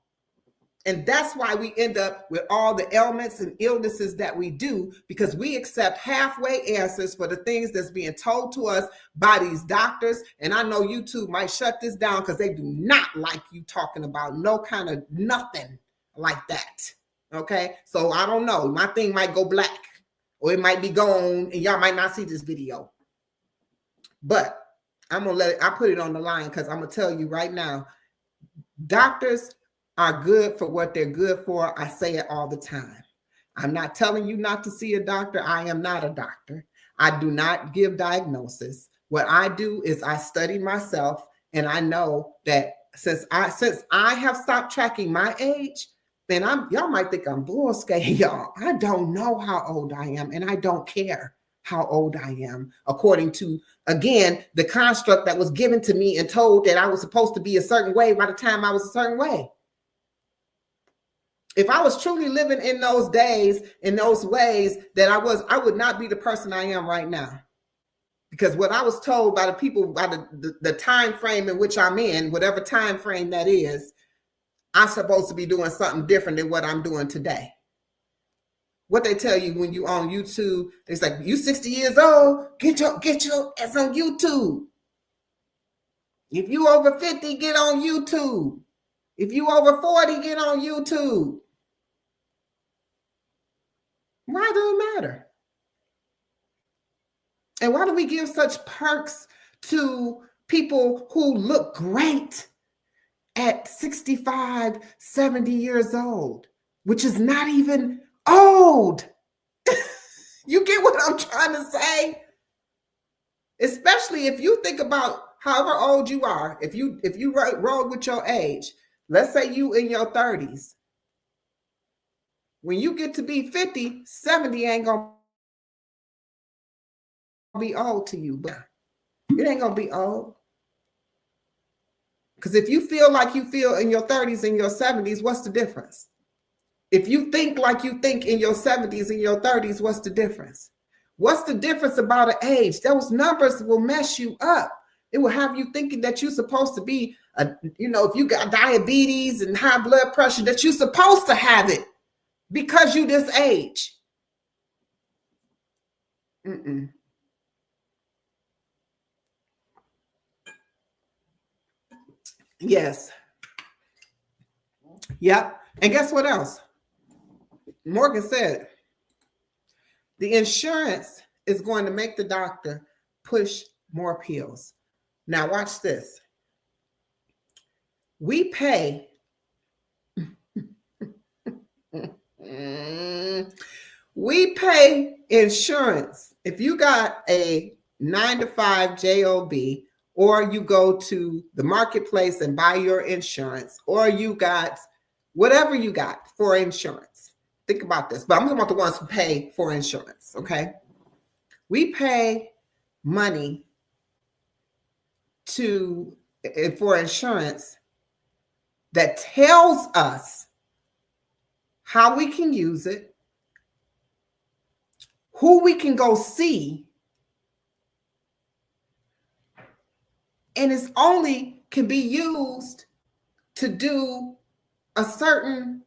And that's why we end up with all the ailments and illnesses that we do, because we accept halfway answers for the things that's being told to us by these doctors. And I know YouTube might shut this down because they do not like you talking about no kind of nothing like that. Okay. So I don't know. My thing might go black or it might be gone and y'all might not see this video. But I'm going to I put it on the line because I'm going to tell you right now, doctors are good for what they're good for. I say it all the time. I'm not telling you not to see a doctor. I am not a doctor. I do not give diagnosis. What I do is I study myself, and I know that since I have stopped tracking my age, then y'all might think I'm bullscaling y'all. I don't know how old I am, and I don't care how old I am, according to, again, the construct that was given to me and told that I was supposed to be a certain way by the time I was a certain way. If I was truly living in those days, in those ways that I would not be the person I am right now. Because what I was told by the people, by the time frame in which I'm in, whatever time frame that is, I'm supposed to be doing something different than what I'm doing today. What they tell you when you on YouTube, it's like, you 60 years old, get your ass on YouTube. If you over 50, get on YouTube. If you over 40, get on YouTube. Why does it matter? And why do we give such perks to people who look great at 65, 70 years old, which is not even old? You get what I'm trying to say? Especially if you think about however old you are, if you roll with your age, let's say you in your 30s. When you get to be 50, 70 ain't gonna be old to you, but it ain't gonna be old. Because if you feel like you feel in your 30s and your 70s, what's the difference? If you think like you think in your 70s and your 30s, what's the difference? What's the difference about an age? Those numbers will mess you up. It will have you thinking that you're supposed to be, if you got diabetes and high blood pressure, that you're supposed to have it because you this age. Yes. Yep. And guess what else? Morgan said, the insurance is going to make the doctor push more pills. Now watch this. We pay insurance. If you got a 9-to-5 job, or you go to the marketplace and buy your insurance, or you got whatever you got for insurance. Think about this, but I'm talking about the ones who pay for insurance, okay? We pay money for insurance that tells us how we can use it, who we can go see, and it's only can be used to do a certain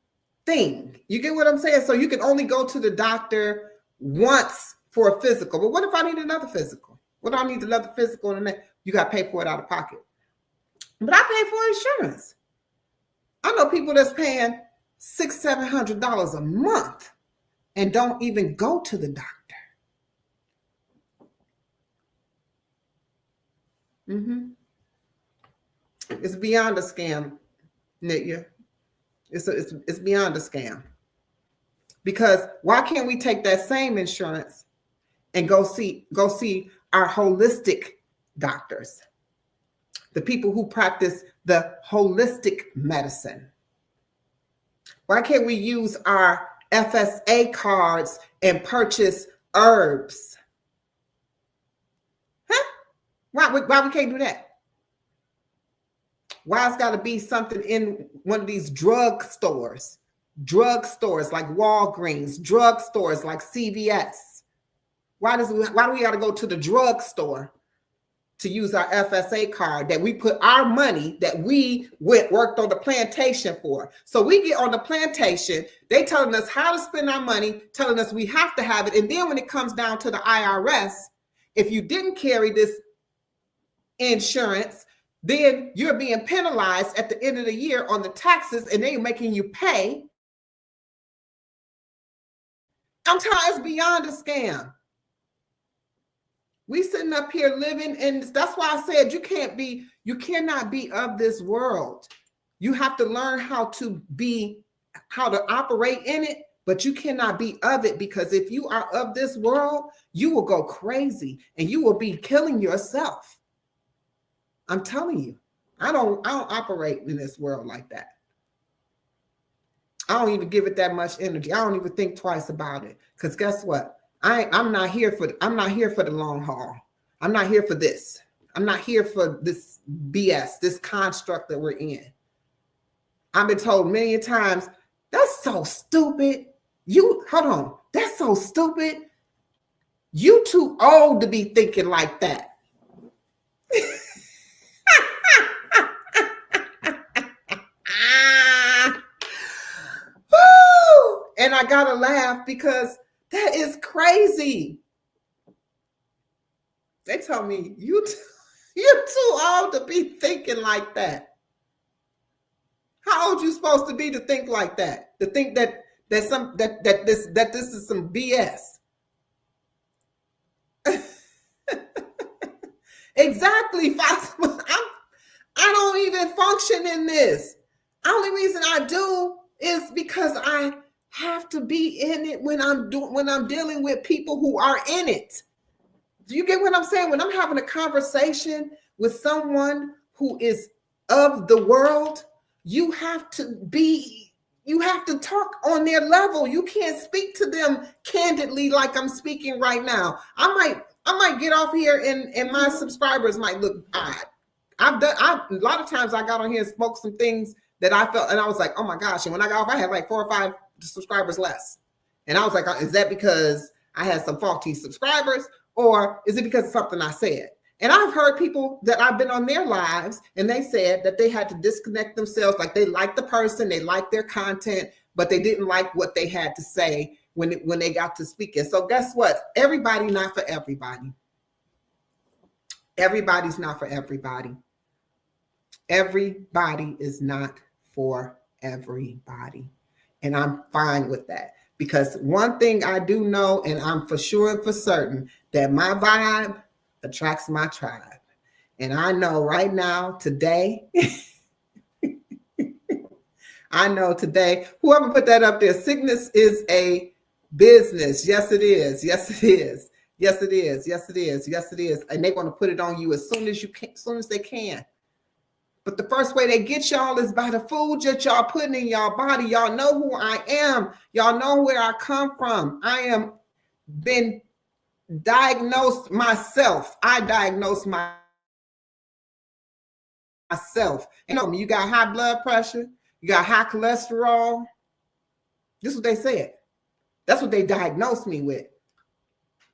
thing. You get what I'm saying? So you can only go to the doctor once for a physical. But what if I need another physical? What do I need another physical? And then you got to pay for it out of pocket. But I pay for insurance. I know people that's paying $600-700 a month and don't even go to the doctor. It's beyond a scam, Nitya. It's beyond a scam. Because why can't we take that same insurance and go see our holistic doctors, the people who practice the holistic medicine? Why can't we use our FSA cards and purchase herbs? Huh? Why we can't do that? Why it's got to be something in one of these drug stores like Walgreens, drug stores like CVS? Why do we got to go to the drug store to use our FSA card that we put our money that we worked on the plantation for? So we get on the plantation, they telling us how to spend our money, telling us we have to have it. And then when it comes down to the IRS, if you didn't carry this insurance, then you're being penalized at the end of the year on the taxes, and they're making you pay. I'm telling you, it's beyond a scam. We sitting up here living, and that's why I said you cannot be of this world. You have to learn how to operate in it, but you cannot be of it, because if you are of this world, you will go crazy and you will be killing yourself. I'm telling you, I don't operate in this world like that. I don't even give it that much energy. I don't even think twice about it. Because guess what? I'm not here for the long haul. I'm not here for this. I'm not here for this BS, this construct that we're in. I've been told many times, that's so stupid. Hold on, that's so stupid. You too old to be thinking like that. And I gotta laugh because that is crazy. They tell me you're too old to be thinking like that. How old you supposed to be to think like that? To think that this is some BS. Exactly. I don't even function in this. The only reason I do is because I have to be in it when I'm dealing with people who are in it. Do you get what I'm saying? When I'm having a conversation with someone who is of the world, you have to talk on their level. You can't speak to them candidly like I'm speaking right now. I might get off here and my subscribers might look odd. A lot of times I got on here and spoke some things that I felt, and I was like, oh my gosh. And when I got off, I had like 4 or 5 subscribers less. And I was like, is that because I had some faulty subscribers, or is it because of something I said? And I've heard people that I've been on their lives and they said that they had to disconnect themselves. Like they liked the person, they liked their content, but they didn't like what they had to say when they got to speaking. So guess what? Everybody not for everybody. Everybody's not for everybody. Everybody is not for everybody. And I'm fine with that. Because one thing I do know, and I'm for sure and for certain, that my vibe attracts my tribe. And I know right now, today, I know today, whoever put that up there, sickness is a business. Yes, it is. Yes, it is. Yes, it is. Yes, it is. Yes, it is. And they want to put it on you as soon as they can. But the first way they get y'all is by the food that y'all putting in y'all body. Y'all know who I am. Y'all know where I come from. I am been diagnosed myself. I diagnosed myself. You got high blood pressure. You got high cholesterol. This is what they said. That's what they diagnosed me with.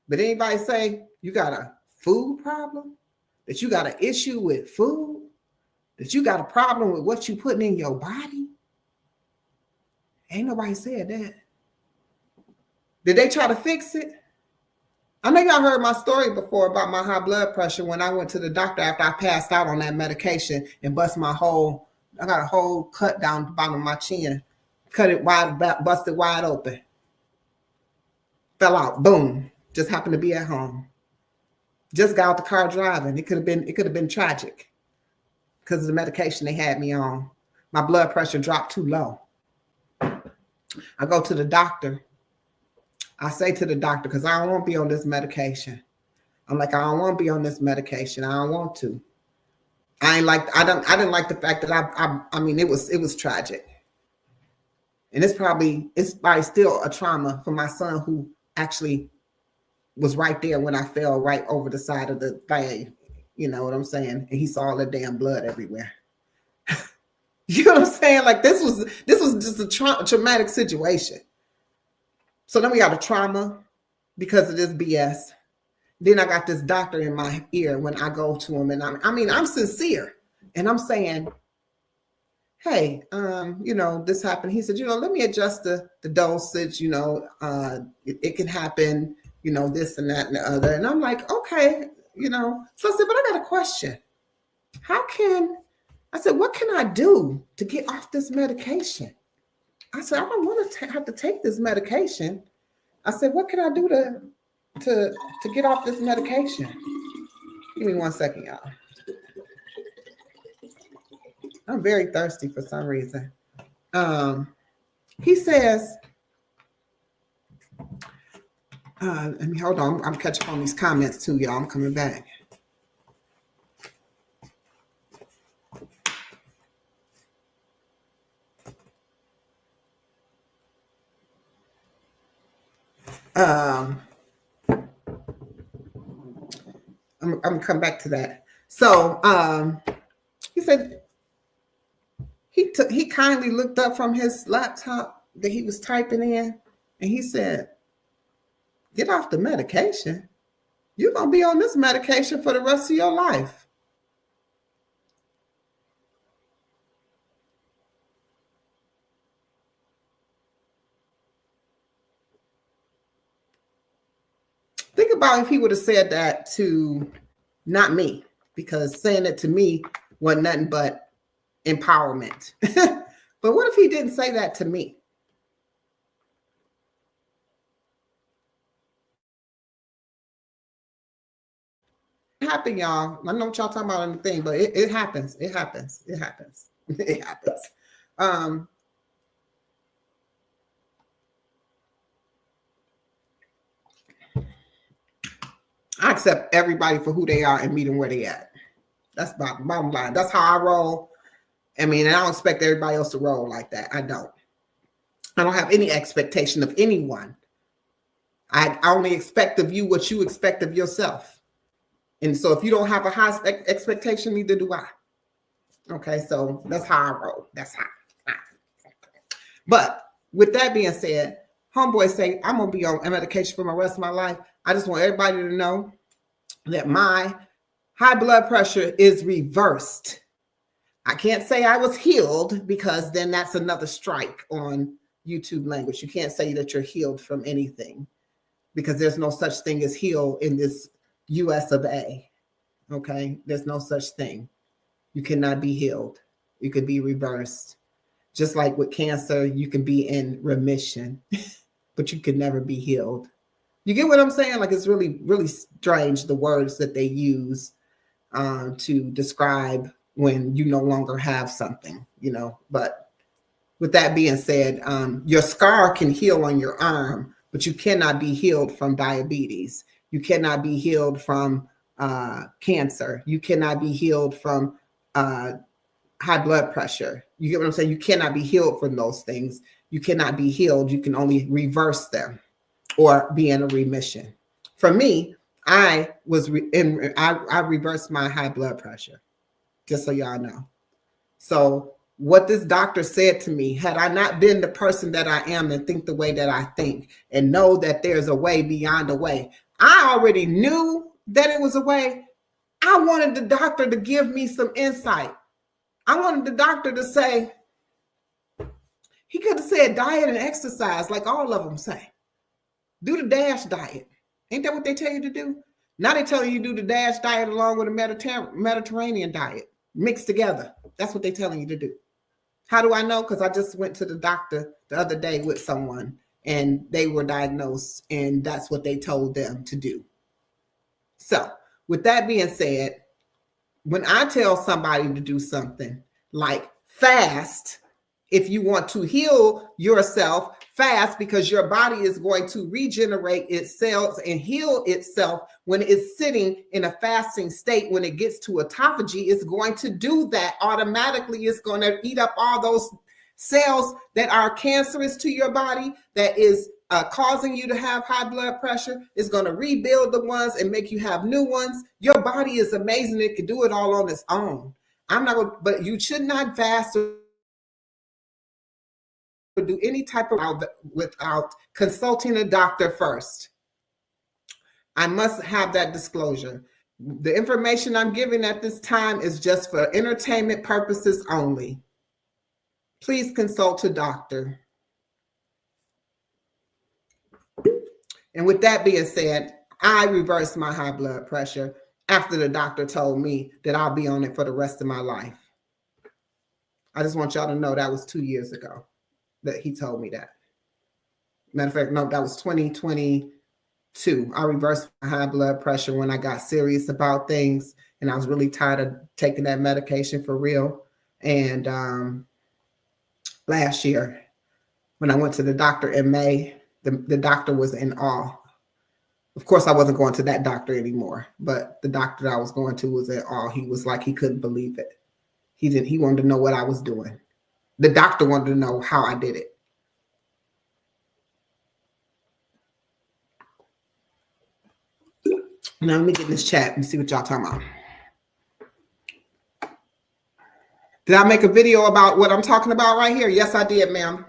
But anybody say you got a food problem? That you got an issue with food? That you got a problem with what you putting in your body? Ain't nobody said that. Did they try to fix it? I know y'all heard my story before about my high blood pressure when I went to the doctor after I passed out on that medication and I got a whole cut down the bottom of my chin, cut it wide, busted wide open. Fell out, boom, just happened to be at home. Just got out the car driving. It could have been tragic. Because of the medication they had me on. My blood pressure dropped too low. I go to the doctor. I say to the doctor, because I don't want to be on this medication. I'm like, I don't want to be on this medication. I don't want to. I didn't like the fact that I mean, it was tragic. And it's probably still a trauma for my son, who actually was right there when I fell right over the side of the thing. You know what I'm saying? And he saw all the damn blood everywhere. You know what I'm saying? Like this was just a traumatic situation. So then we got a trauma because of this BS. Then I got this doctor in my ear when I go to him, and I'm sincere, and I'm saying, hey, this happened. He said, let me adjust the dosage. It can happen. This and that and the other. And I'm like, okay. So I said, but I got a question. What can I do to get off this medication? I said, I don't want to have to take this medication. I said, what can I do to get off this medication? Give me 1 second, y'all. I'm very thirsty for some reason. He says, let me hold on. I'm catching up on these comments too, y'all. I'm coming back. I'm gonna come back to that. So he said he kindly looked up from his laptop that he was typing in, and he said, get off the medication. You're going to be on this medication for the rest of your life. Think about if he would have said that to not me, because saying it to me wasn't nothing but empowerment. But what if he didn't say that to me? Happen, y'all. I know what y'all talking about anything, but it happens. It happens. It happens. It happens. accept everybody for who they are and meet them where they at. That's bottom line. That's how I roll. I mean, and I don't expect everybody else to roll like that. I don't have any expectation of anyone. I only expect of you what you expect of yourself. And so if you don't have a high expectation, neither do I. Okay, so that's how I roll. That's how. But with that being said, homeboy say, I'm going to be on medication for the rest of my life. I just want everybody to know that my high blood pressure is reversed. I can't say I was healed because then that's another strike on YouTube language. You can't say that you're healed from anything because there's no such thing as heal in this US of A. Okay, there's no such thing. You cannot be healed. You could be reversed. Just like with cancer, you can be in remission, but you can never be healed. You get what I'm saying? Like, it's really, really strange, the words that they use to describe when you no longer have something, you know. But with that being said, your scar can heal on your arm, but you cannot be healed from diabetes. You cannot be healed from cancer. You cannot be healed from high blood pressure. You get what I'm saying? You cannot be healed from those things. You cannot be healed. You can only reverse them or be in a remission. For me, I reversed my high blood pressure, just so y'all know. So what this doctor said to me, had I not been the person that I am and think the way that I think and know that there's a way beyond a way, I already knew that it was a way. I wanted the doctor to give me some insight. I wanted the doctor to say, he could have said diet and exercise like all of them say. Do the DASH diet. Ain't that what they tell you to do? Now they tell you to do the DASH diet along with a Mediterranean diet mixed together. That's what they're telling you to do. How do I know? Because I just went to the doctor the other day with someone and they were diagnosed and that's what they told them to do. So with that being said, when I tell somebody to do something like fast, if you want to heal yourself, fast, because your body is going to regenerate its cells and heal itself when it's sitting in a fasting state. When it gets to autophagy, it's going to do that automatically. It's going to eat up all those cells that are cancerous to your body, that is causing you to have high blood pressure. It's going to rebuild the ones and make you have new ones. Your body is amazing. It can do it all on its own. But you should not fast or do any type of without consulting a doctor first. I must have that disclosure. The information I'm giving at this time is just for entertainment purposes only. Please consult a doctor. And with that being said, I reversed my high blood pressure after the doctor told me that I'll be on it for the rest of my life. I just want y'all to know that was 2 years ago that he told me that. Matter of fact, no, that was 2022. I reversed my high blood pressure when I got serious about things and I was really tired of taking that medication for real. And last year, when I went to the doctor in May, the doctor was in awe. Of course, I wasn't going to that doctor anymore, but the doctor that I was going to was in awe. He was like, he couldn't believe it. He wanted to know what I was doing. The doctor wanted to know how I did it. Now let me get in this chat and see what y'all talking about. Did I make a video about what I'm talking about right here? Yes, I did, ma'am.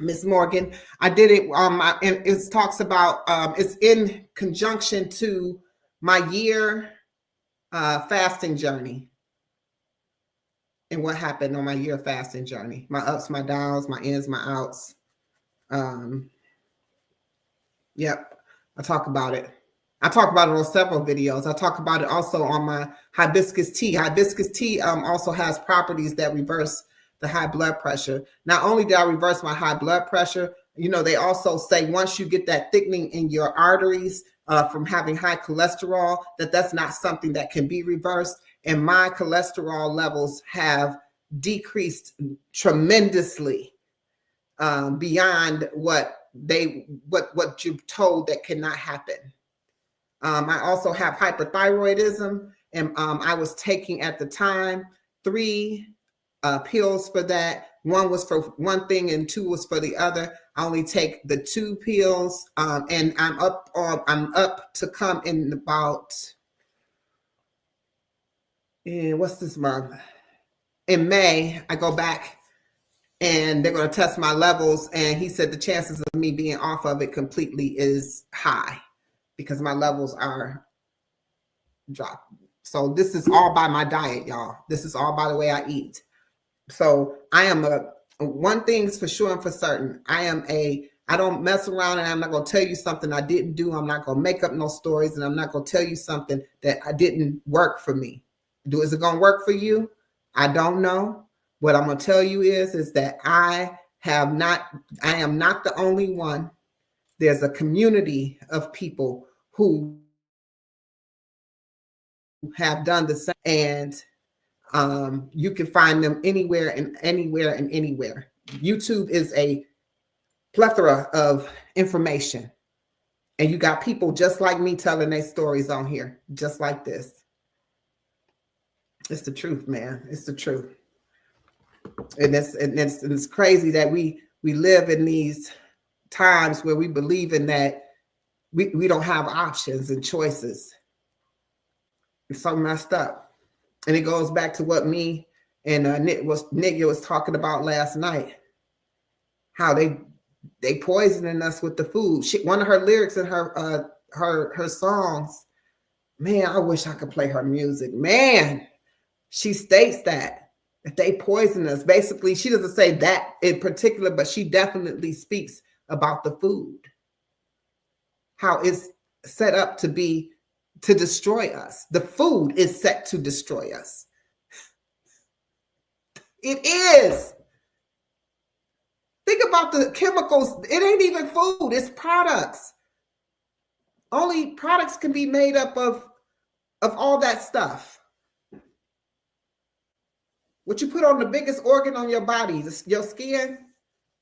Miss Morgan, I did it. And it talks about, it's in conjunction to my year fasting journey and what happened on my year fasting journey. My ups, my downs, my ins, my outs. Yep, I talk about it. I talk about it on several videos. I talk about it also on my hibiscus tea. Hibiscus tea also has properties that reverse the high blood pressure. Not only did I reverse my high blood pressure, you know, they also say once you get that thickening in your arteries from having high cholesterol, that's not something that can be reversed. And my cholesterol levels have decreased tremendously beyond what you've told that cannot happen. I also have hyperthyroidism, and I was taking at the time 3 pills for that. One was for one thing and 2 was for the other. I only take the 2 pills, and I'm up to come in about what's this month? In May, I go back and they're going to test my levels. And he said the chances of me being off of it completely is high because my levels are dropped. So this is all by my diet, y'all. This is all by the way I eat. So I am one thing's for sure and for certain. I don't mess around, and I'm not going to tell you something I didn't do. I'm not going to make up no stories, and I'm not going to tell you something that I didn't work for me. Is it going to work for you? I don't know. What I'm going to tell you is that I am not the only one. There's a community of people who have done the same, and you can find them anywhere. YouTube is a plethora of information, and you got people just like me telling their stories on here, just like this. It's the truth, man. It's the truth. And it's crazy that we live in these times where we believe in that we don't have options and choices. It's so messed up. And it goes back to what me and Nick was talking about last night. How they poisoning us with the food. One of her lyrics in her songs, man, I wish I could play her music. Man, she states that they poison us. Basically, she doesn't say that in particular, but she definitely speaks about the food. How it's set up to destroy us. The food is set to destroy us. It is. Think about the chemicals. It ain't even food. It's products. Only products can be made up of all that stuff. What you put on the biggest organ on your body, your skin.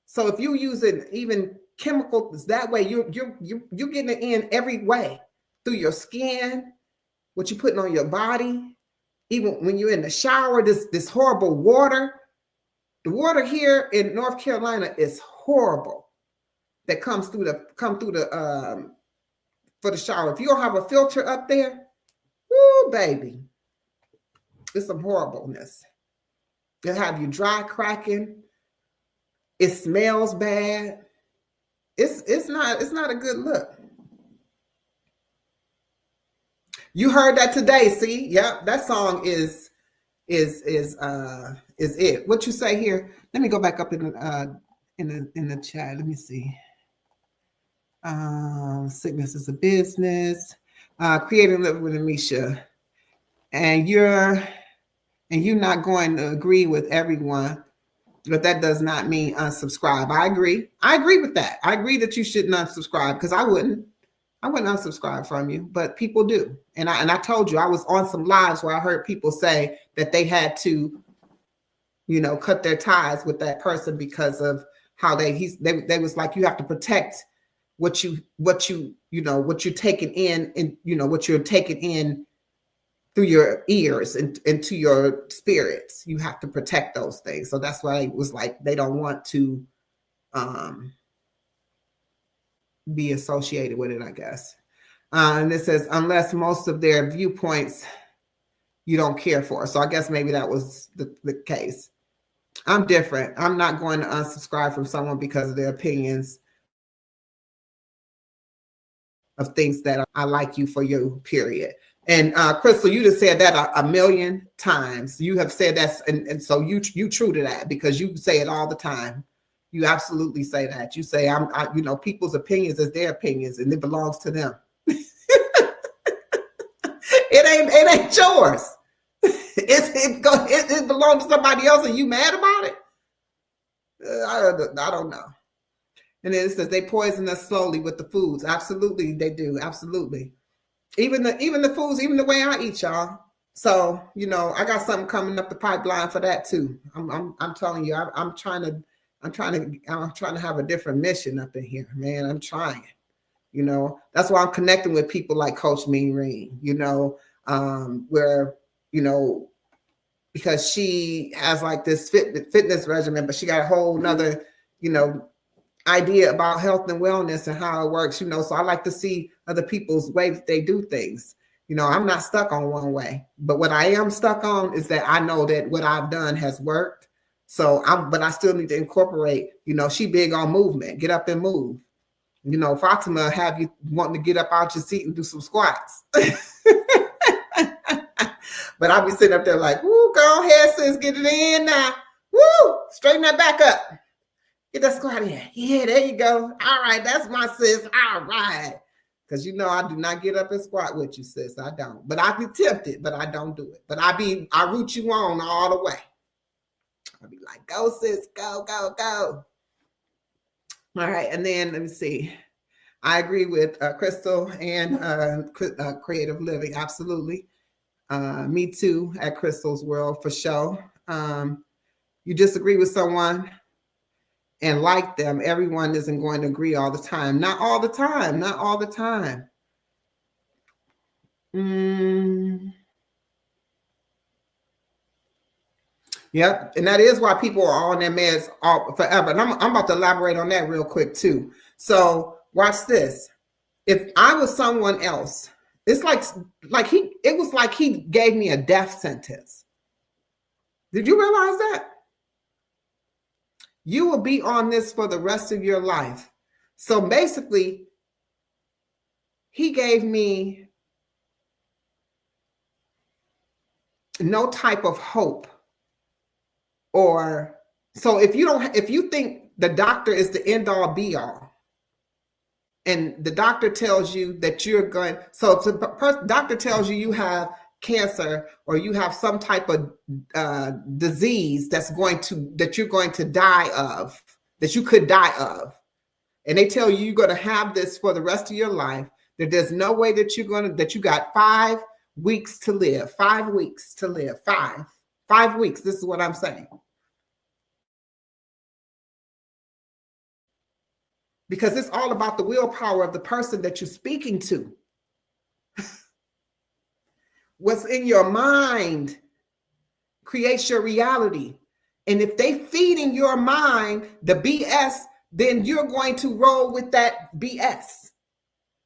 So if you using even chemicals that way, you're getting it in every way through your skin. What you putting on your body, even when you're in the shower, this horrible water. The water here in North Carolina is horrible. That comes through the for the shower. If you don't have a filter up there, woo, baby, it's some horribleness. They'll have you dry cracking. It smells bad. It's not a good look. You heard that today, see? Yep, that song is it. What you say here? Let me go back up in the chat. Let me see. Sickness is a business. Creating Living with Amisha. And you're not going to agree with everyone, but that does not mean unsubscribe. I agree. I agree with that. I agree that you shouldn't unsubscribe because I wouldn't unsubscribe from you, but people do. And I told you I was on some lives where I heard people say that they had to, cut their ties with that person because of how they was like, you have to protect what you're taking in and what you're taking in through your ears and into your spirits. You have to protect those things. So that's why it was like they don't want to be associated with it, I guess. And it says, unless most of their viewpoints you don't care for. So I guess maybe that was the case. I'm different. I'm not going to unsubscribe from someone because of their opinions of things that I like you for you, period. And Crystal, you just said that a million times. You have said that, and so you true to that because you say it all the time. You absolutely say that. You say people's opinions is their opinions, and it belongs to them. It ain't yours. It belongs to somebody else, and you mad about it? I don't know. And then it says they poison us slowly with the foods. Absolutely, they do. Absolutely. Even the foods, even the way I eat, y'all. So I got something coming up the pipeline for that too. I'm telling you, I'm trying to have a different mission up in here, man. I'm trying. You know, that's why I'm connecting with people like Coach Mean Reen, where, because she has like this fitness regimen, but she got a whole nother, idea about health and wellness and how it works, So I like to see other people's way that they do things. I'm not stuck on one way, but what I am stuck on is that I know that what I've done has worked. But I still need to incorporate, she big on movement, get up and move. Fatima have you wanting to get up out your seat and do some squats. But I'll be sitting up there like, woo, go ahead, sis, get it in now. Woo, straighten that back up. Get that squat in. Yeah, there you go. All right, that's my sis. All right. Because I do not get up and squat with you, sis. I don't. But I be tempted, but I don't do it. But I root you on all the way. I'll be like, go, sis, go, go, go. All right, and then let me see. I agree with Crystal and Creative Living. Absolutely. Me too at Crystal's World for sure. You disagree with someone and like them, everyone isn't going to agree all the time. Not all the time. Not all the time. Yep. And that is why people are on their meds forever. And I'm about to elaborate on that real quick too. So watch this. If I was someone else, it's it was like he gave me a death sentence. Did you realize that? You will be on this for the rest of your life. So basically, he gave me no type of hope. So if you think the doctor is the end all be all, and the doctor tells you that doctor tells you have cancer or you have some type of disease that you're going to die of, that you could die of, and they tell you you're going to have this for the rest of your life, that there's no way that you got 5 weeks to live. 5 weeks to live. 5 weeks. This is what I'm saying. Because it's all about the willpower of the person that you're speaking to. What's in your mind creates your reality. And if they feed in your mind the BS, then you're going to roll with that BS.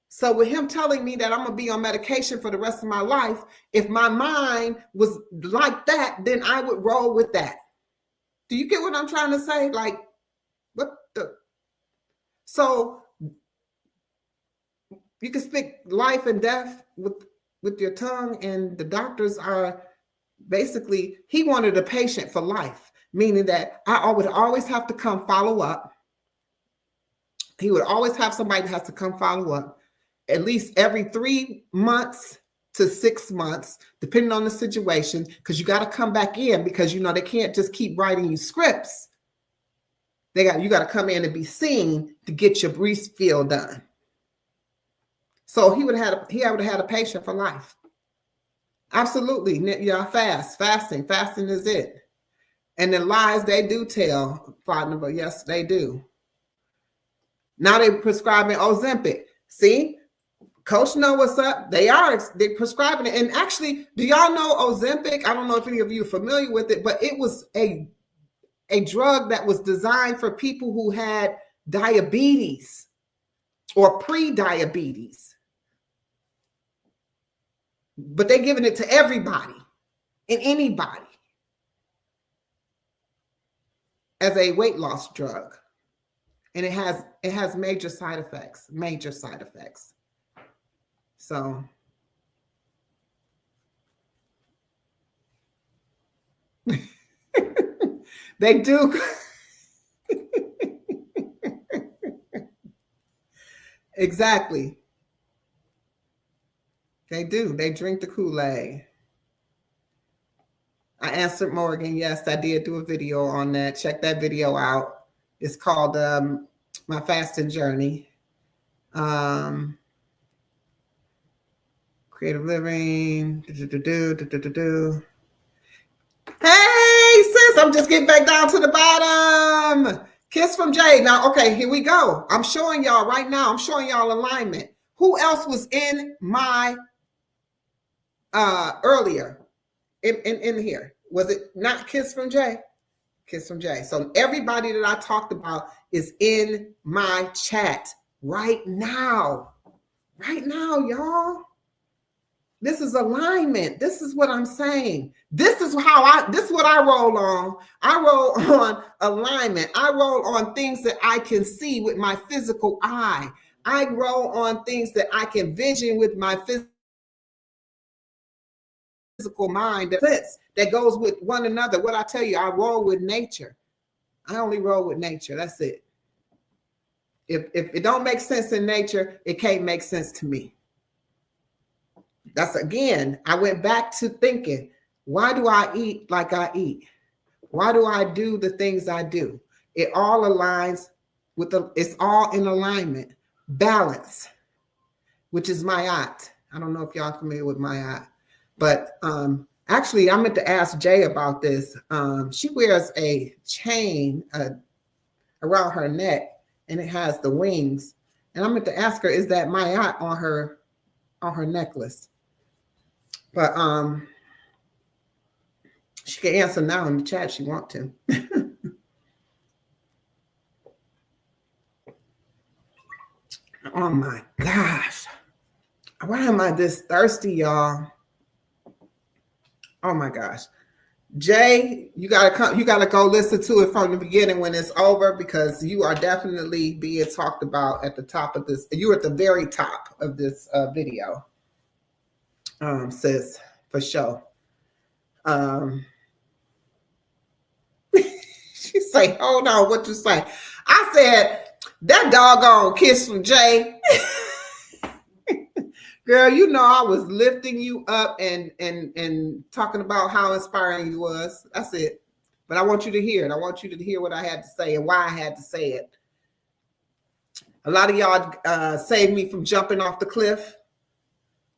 So with him telling me that I'm going to be on medication for the rest of my life, if my mind was like that, then I would roll with that. Do you get what I'm trying to say? Like, what the? So you can speak life and death with your tongue, and the doctors are basically, he wanted a patient for life, meaning that I would always have to come follow up. He would always have somebody that has to come follow up at least every 3 months to 6 months, depending on the situation, because you got to come back in, because they can't just keep writing you scripts. You got to come in and be seen to get your refill done. So he would have had a patient for life. Absolutely. Yeah, fasting is it. And the lies they do tell, partner, yes, they do. Now they're prescribing Ozempic. See, Coach know what's up. They're prescribing it. And actually, do y'all know Ozempic? I don't know if any of you are familiar with it, but it was a drug that was designed for people who had diabetes or pre-diabetes. But they're giving it to everybody and anybody as a weight loss drug. And it has major side effects. So they do. Exactly. They do. They drink the Kool-Aid. I answered Morgan. Yes, I did do a video on that. Check that video out. It's called My Fasting Journey. Creative Living. Hey, sis, I'm just getting back down to the bottom. Kiss from Jay. Now, okay, here we go. I'm showing y'all right now. I'm showing y'all alignment. Who else was in my earlier in here? Was it not Kiss from Jay? Kiss from Jay. So everybody that I talked about is in my chat right now. Right now, y'all. This is alignment. This is what I'm saying. This is what I roll on. I roll on alignment. I roll on things that I can see with my physical eye. I roll on things that I can vision with my physical mind that goes with one another. What I tell you, I roll with nature. I only roll with nature. That's it. If it don't make sense in nature, it can't make sense to me. That's again, I went back to thinking, why do I eat like I eat? Why do I do the things I do? It all aligns with it's all in alignment. Balance, which is Ma'at. I don't know if y'all are familiar with Ma'at, but actually I meant to ask Jay about this. She wears a chain around her neck and it has the wings. And I meant to ask her, is that Ma'at on her necklace? But she can answer now in the chat if she want to. Oh my gosh. Why am I this thirsty, y'all? Oh my gosh. Jay, you gotta go listen to it from the beginning when it's over, because you are definitely being talked about at the top of this. You're at the very top of this video. Sis, for sure. She say, hold on, what you say? I said, that doggone Kiss from Jay. Girl, you know I was lifting you up and talking about how inspiring you was. That's it. But I want you to hear it. I want you to hear what I had to say and why I had to say it. A lot of y'all saved me from jumping off the cliff.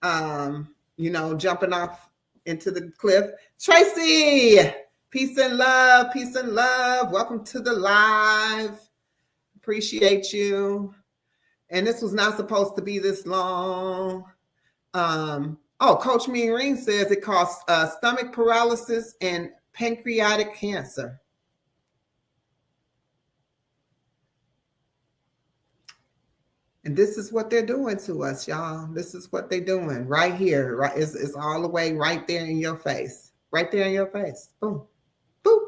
Jumping off into the cliff. Tracy, peace and love, peace and love. Welcome to the live. Appreciate you. And this was not supposed to be this long. Coach Mean says it causes stomach paralysis and pancreatic cancer. And this is what they're doing to us, y'all. This is what they're doing right here. Right, it's all the way right there in your face. Right there in your face. Boom. Boom.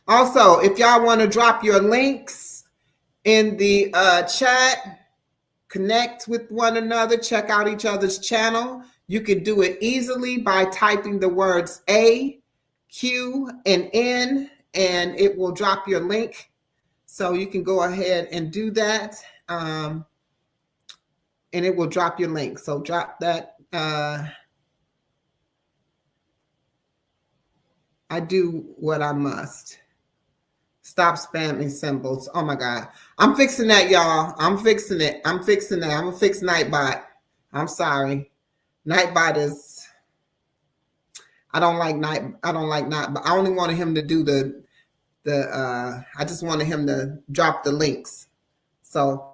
Also, if y'all want to drop your links in the chat, connect with one another, check out each other's channel. You can do it easily by typing the words A, Q, and N, and it will drop your link. So you can go ahead and do that. And it will drop your link. So drop that. I do what I must. Stop spamming symbols. Oh my God. I'm fixing that, y'all. I'm fixing it. I'm fixing that. I'm gonna fix Nightbot. I'm sorry. Nightbot is, I don't like Nightbot. I only wanted him to do I just wanted him to drop the links. So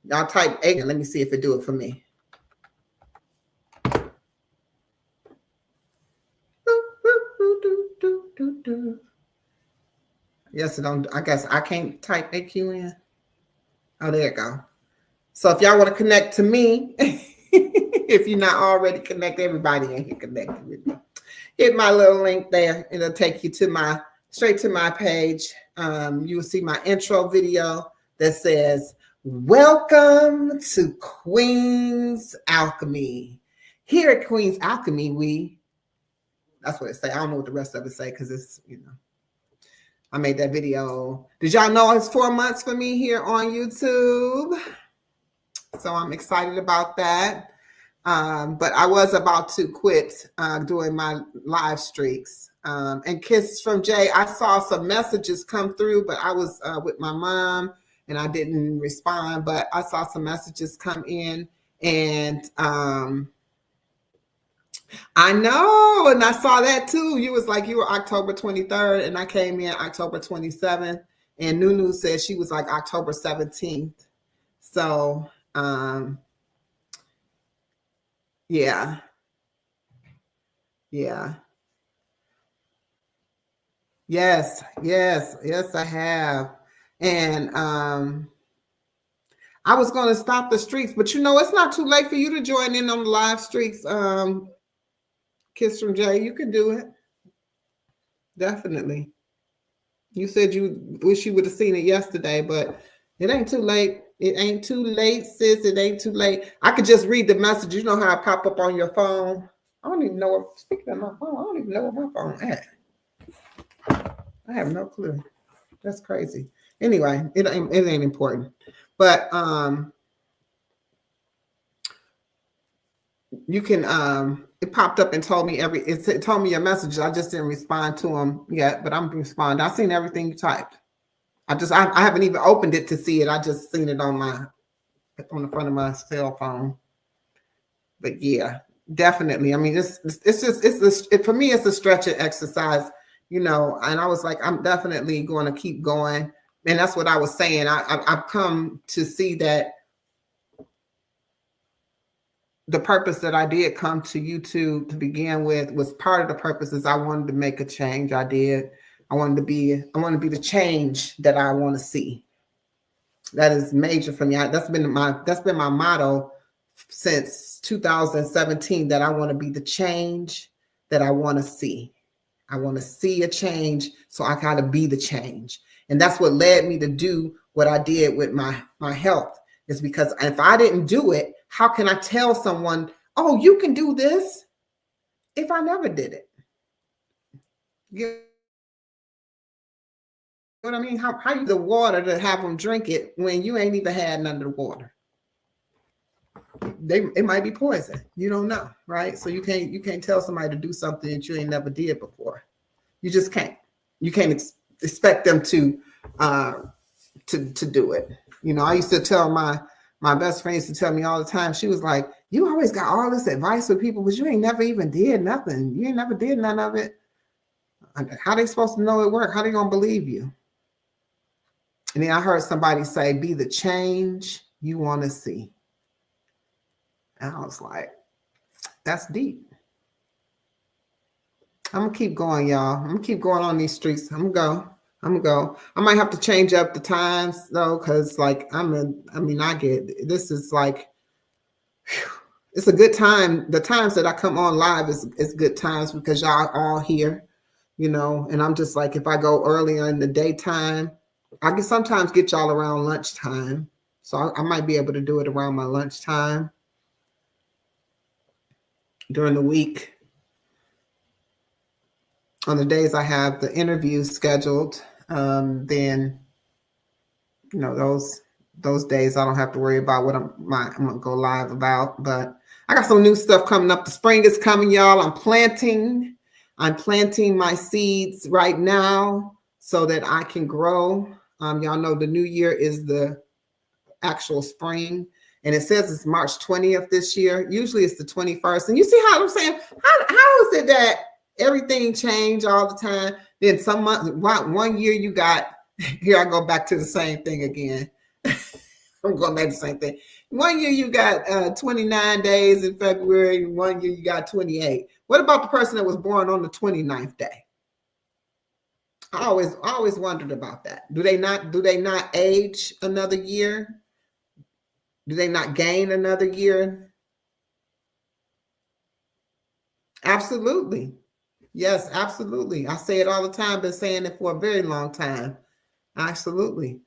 y'all type A and let me see if it do it for me. Yes, it don't. I guess I can't type AQ in. Oh, there you go. So if y'all want to connect to me, if you're not already connected, everybody in here connected with me. Hit my little link there. It'll take you to straight to my page. You will see my intro video that says, "Welcome to Queen's Alchemy." Here at Queen's Alchemy, that's what it say. I don't know what the rest of it say because it's, I made that video. Did y'all know it's 4 months for me here on YouTube? So I'm excited about that. But I was about to quit doing my live streaks. And Kiss from Jay, I saw some messages come through, but I was with my mom and I didn't respond. But I saw some messages come in, and I know, and I saw that too. You was like you were October 23rd, and I came in October 27th, and Nunu said she was like October 17th. So, yeah, yeah, yes, I have, and I was going to stop the streaks, but you know, it's not too late for you to join in on the live streaks. Kiss from Jay, you can do it. Definitely. You said you wish you would have seen it yesterday, but it ain't too late. It ain't too late, sis. It ain't too late. I could just read the message. You know how I pop up on your phone? I don't even know. Speaking of my phone, I don't even know where my phone at. I have no clue. That's crazy. Anyway, it ain't important. But you can it popped up and told me it told me your messages. I just didn't respond to them yet, but I'm responding. I seen everything you typed. I haven't even opened it to see it. I just seen it on the front of my cell phone. But yeah, definitely. I mean, for me, it's a stretching exercise, you know. And I was like, I'm definitely going to keep going, and that's what I was saying. I've come to see that the purpose that I did come to YouTube to begin with was part of the purpose is I wanted to make a change. I want to be the change that I want to see. That is major for me. That's been my motto since 2017, that I want to be the change that I want to see. I want to see a change, so I got to be the change. And that's what led me to do what I did with my health, is because if I didn't do it, how can I tell someone, oh, you can do this, if I never did it? You know what I mean? How you the water to have them drink it when you ain't even had none of the water? It might be poison. You don't know, right? So you can't tell somebody to do something that you ain't never did before. You just can't. You can't expect them to do it. You know, I used to tell my best friend used to tell me all the time. She was like, "You always got all this advice for people, but you ain't never even did nothing. You ain't never did none of it. How they supposed to know it worked? How they gonna believe you?" And then I heard somebody say, "Be the change you want to see." And I was like, that's deep. I'm gonna keep going, y'all. I'm gonna keep going on these streets. I'm gonna go. I might have to change up the times though, because like I get this is like whew, it's a good time. The times that I come on live is good times because y'all all here, you know, and I'm just like, if I go earlier in the daytime, I can sometimes get y'all around lunchtime. So I might be able to do it around my lunchtime during the week. On the days I have the interviews scheduled, then you know those days I don't have to worry about what I'm gonna go live about. But I got some new stuff coming up. The spring is coming, y'all. I'm planting my seeds right now so that I can grow. Y'all know the new year is the actual spring, and it says it's March 20th this year. Usually it's the 21st. And you see how I'm saying, how is it that everything changed all the time? Then some month, one year you got, here I go back to the same thing again. I'm going back to the same thing. One year you got 29 days in February, and one year you got 28. What about the person that was born on the 29th day? I always wondered about that. Do they not age another year? Do they not gain another year? Absolutely. Yes, absolutely. I say it all the time, been saying it for a very long time. Absolutely.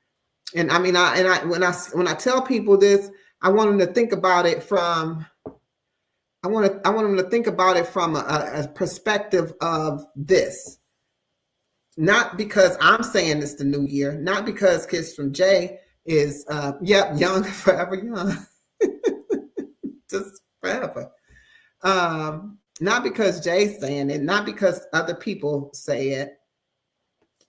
And I mean, when I tell people this, I want them to think about it from them to think about it from a perspective of this. Not because I'm saying it's the new year, not because Kiss from Jay is young, forever young. Just forever. Not because Jay's saying it, not because other people say it,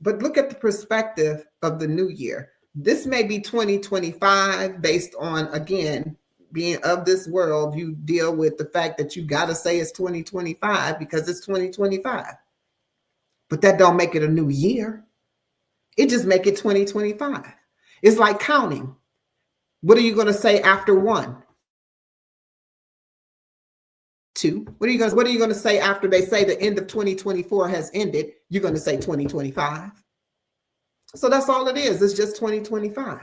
but look at the perspective of the new year. This may be 2025 based on, again, being of this world, you deal with the fact that you got to say it's 2025 because it's 2025. But that don't make it a new year. It just make it 2025. It's like counting. What are you going to say after 1? 2. What are you going to say after they say the end of 2024 has ended? You're going to say 2025. So that's all it is. It's just 2025.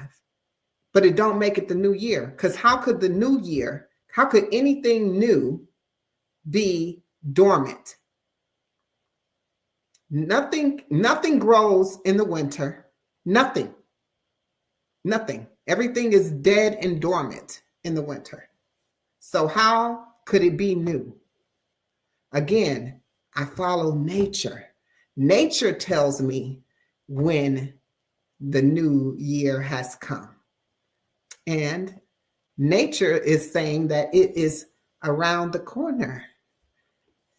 But it don't make it the new year. Because how could the new year, how could anything new be dormant? Nothing grows in the winter. Nothing. Everything is dead and dormant in the winter. So how could it be new? Again, I follow nature. Nature tells me when the new year has come. And nature is saying that it is around the corner.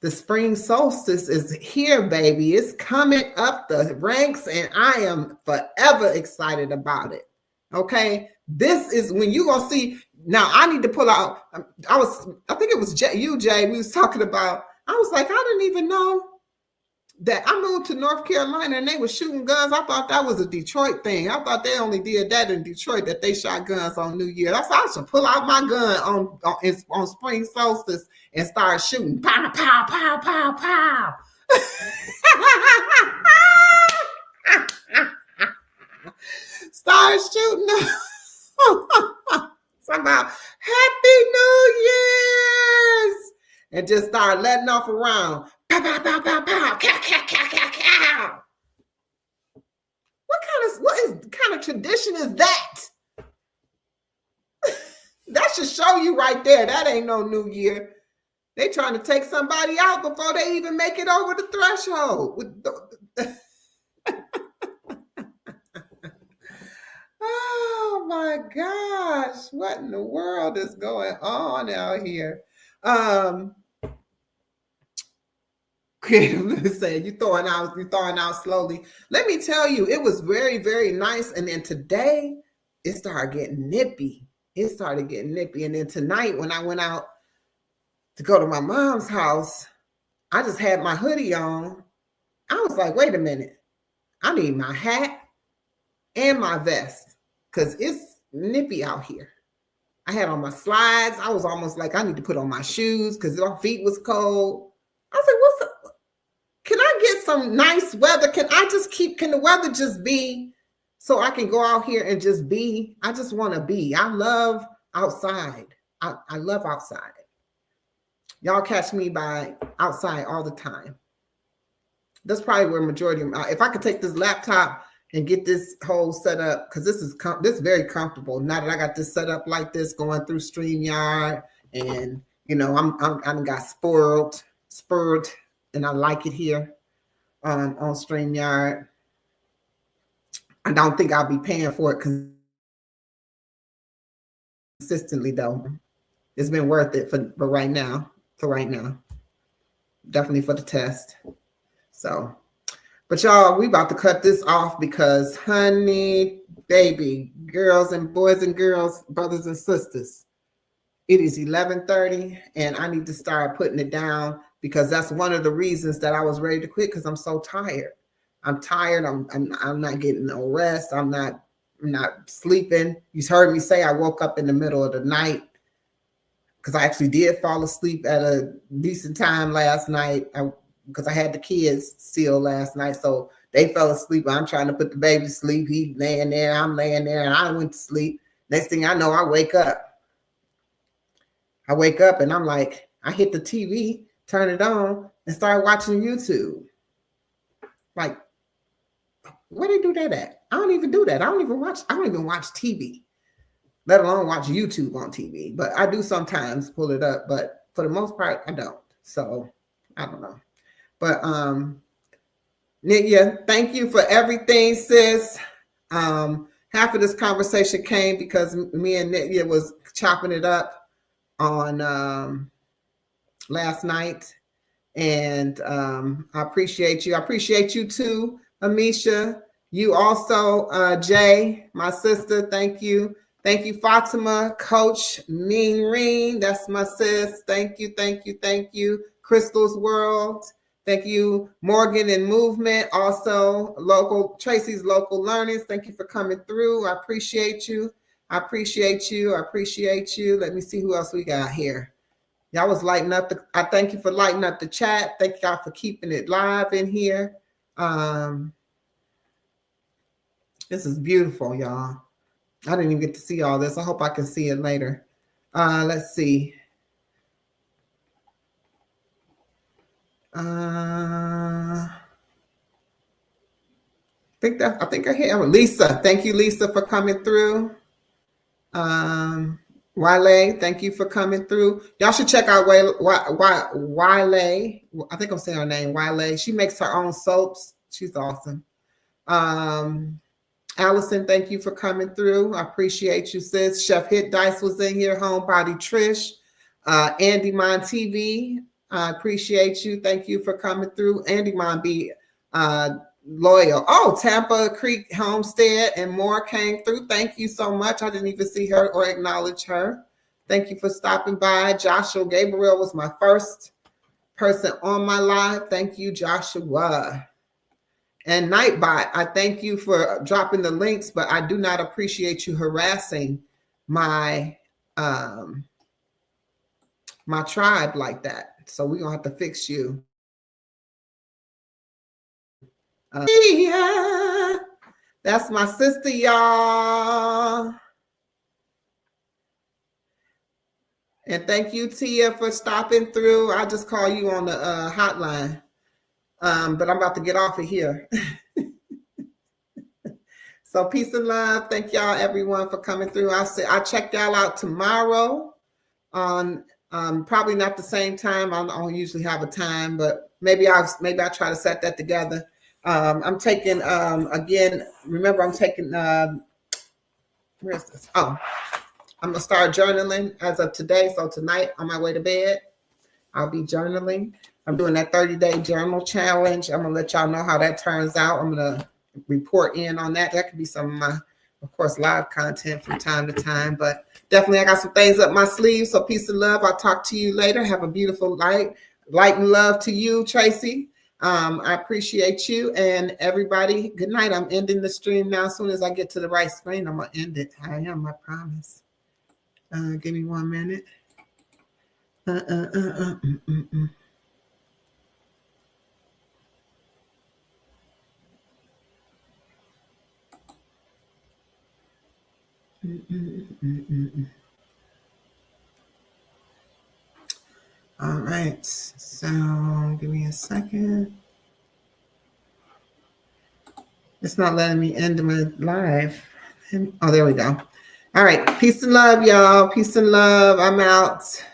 The spring solstice is here, baby. It's coming up the ranks, and I am forever excited about it. Okay, this is when you're gonna see. Now I need to pull out. I think it was Jay. We was talking about. I was like, I didn't even know that I moved to North Carolina and they were shooting guns. I thought that was a Detroit thing. I thought they only did that in Detroit, that they shot guns on New Year. That's why I should pull out my gun on spring solstice and start shooting. Pow, pow, pow, pow, pow. Start shooting. Somehow, Happy New Year's. And just start letting off around. Pow, pow, pow, pow, pow. Cow, cow, cow, cow, cow. What kind of tradition is that? That should show you right there. That ain't no New Year. They trying to take somebody out before they even make it over the threshold. Oh my gosh, what in the world is going on out here? Say you throwing out slowly. Let me tell you, it was very, very nice. And then today it started getting nippy. And then tonight when I went out to go to my mom's house, I just had my hoodie on. I was like, wait a minute, I need my hat and my vest because it's nippy out here. I had on my slides. I was almost like I need to put on my shoes because my feet was cold. I was like, what's up? Can I get some nice weather? Can the weather just be so I can go out here and just be? I just want to be. I love outside. I love outside. Y'all catch me by outside all the time. That's probably where majority of if I could take this laptop and get this whole setup, because this is very comfortable. Now that I got this set up like this, going through StreamYard, and you know, I'm got spurred, and I like it here on StreamYard. I don't think I'll be paying for it consistently though. It's been worth it for right now. Definitely for the test. So, but y'all, we about to cut this off because, honey, baby, girls and boys and girls, brothers and sisters, it is 11:30 and I need to start putting it down because that's one of the reasons that I was ready to quit, because I'm so tired. I'm tired. I'm not getting no rest. I'm not sleeping. You heard me say I woke up in the middle of the night because I actually did fall asleep at a decent time last night because I had the kids still last night. So they fell asleep. I'm trying to put the baby to sleep. He's laying there. I'm laying there and I went to sleep. Next thing I know, I wake up and I'm like, I hit the TV, turn it on, and start watching YouTube. Like, where they do that at? I don't even do that. I don't even watch TV, let alone watch YouTube on TV. But I do sometimes pull it up, but for the most part, I don't. So I don't know. But Nitya, thank you for everything, sis. Half of this conversation came because me and Nitya was chopping it up on last night. And I appreciate you. I appreciate you too, Amisha. You also, Jay, my sister, thank you. Thank you, Fatima, Coach Ming Reen. That's my sis. Thank you, thank you, thank you. Crystal's World. Thank you, Morgan and Movement. Also, Tracy's Local Learnings. Thank you for coming through. I appreciate you. I appreciate you. I appreciate you. Let me see who else we got here. Y'all was lighting up. I thank you for lighting up the chat. Thank y'all for keeping it live in here. This is beautiful, y'all. I didn't even get to see all this. I hope I can see it later. Let's see. I think I hear Lisa. Thank you, Lisa, for coming through. Wale, thank you for coming through. Y'all should check out Wale. I think I'm saying her name, Wale. She makes her own soaps. She's awesome. Allison, thank you for coming through. I appreciate you, sis. Chef Hit Dice was in here. Homebody Trish. Andy Mon TV. I appreciate you. Thank you for coming through. Andy Mon be loyal. Oh, Tampa Creek Homestead and more came through. Thank you so much. I didn't even see her or acknowledge her. Thank you for stopping by. Joshua Gabriel was my first person on my live. Thank you, Joshua. And Nightbot, I thank you for dropping the links, but I do not appreciate you harassing my my tribe like that. So we're gonna have to fix you. Yeah, that's my sister, y'all. And thank you, Tia, for stopping through. I'll just call you on the hotline. But I'm about to get off of here. So peace and love. Thank y'all, everyone, for coming through. I'll check y'all out tomorrow on probably not the same time. I don't usually have a time, but maybe I'll try to set that together. I'm taking again. Remember, I'm taking. Where is this? Oh, I'm gonna start journaling as of today. So tonight, on my way to bed, I'll be journaling. I'm doing that 30-day journal challenge. I'm gonna let y'all know how that turns out. I'm gonna report in on that. That could be some of my, of course, live content from time to time, but definitely I got some things up my sleeve. So peace and love. I'll talk to you later. Have a beautiful night. Light and love to you, Tracy. I appreciate you and everybody. Good night. I'm ending the stream now. As soon as I get to the right screen, I'm gonna end it. I promise. Give me 1 minute. All right, so give me a second. It's not letting me end my live. Oh, there we go. All right, peace and love, y'all. Peace and love. I'm out.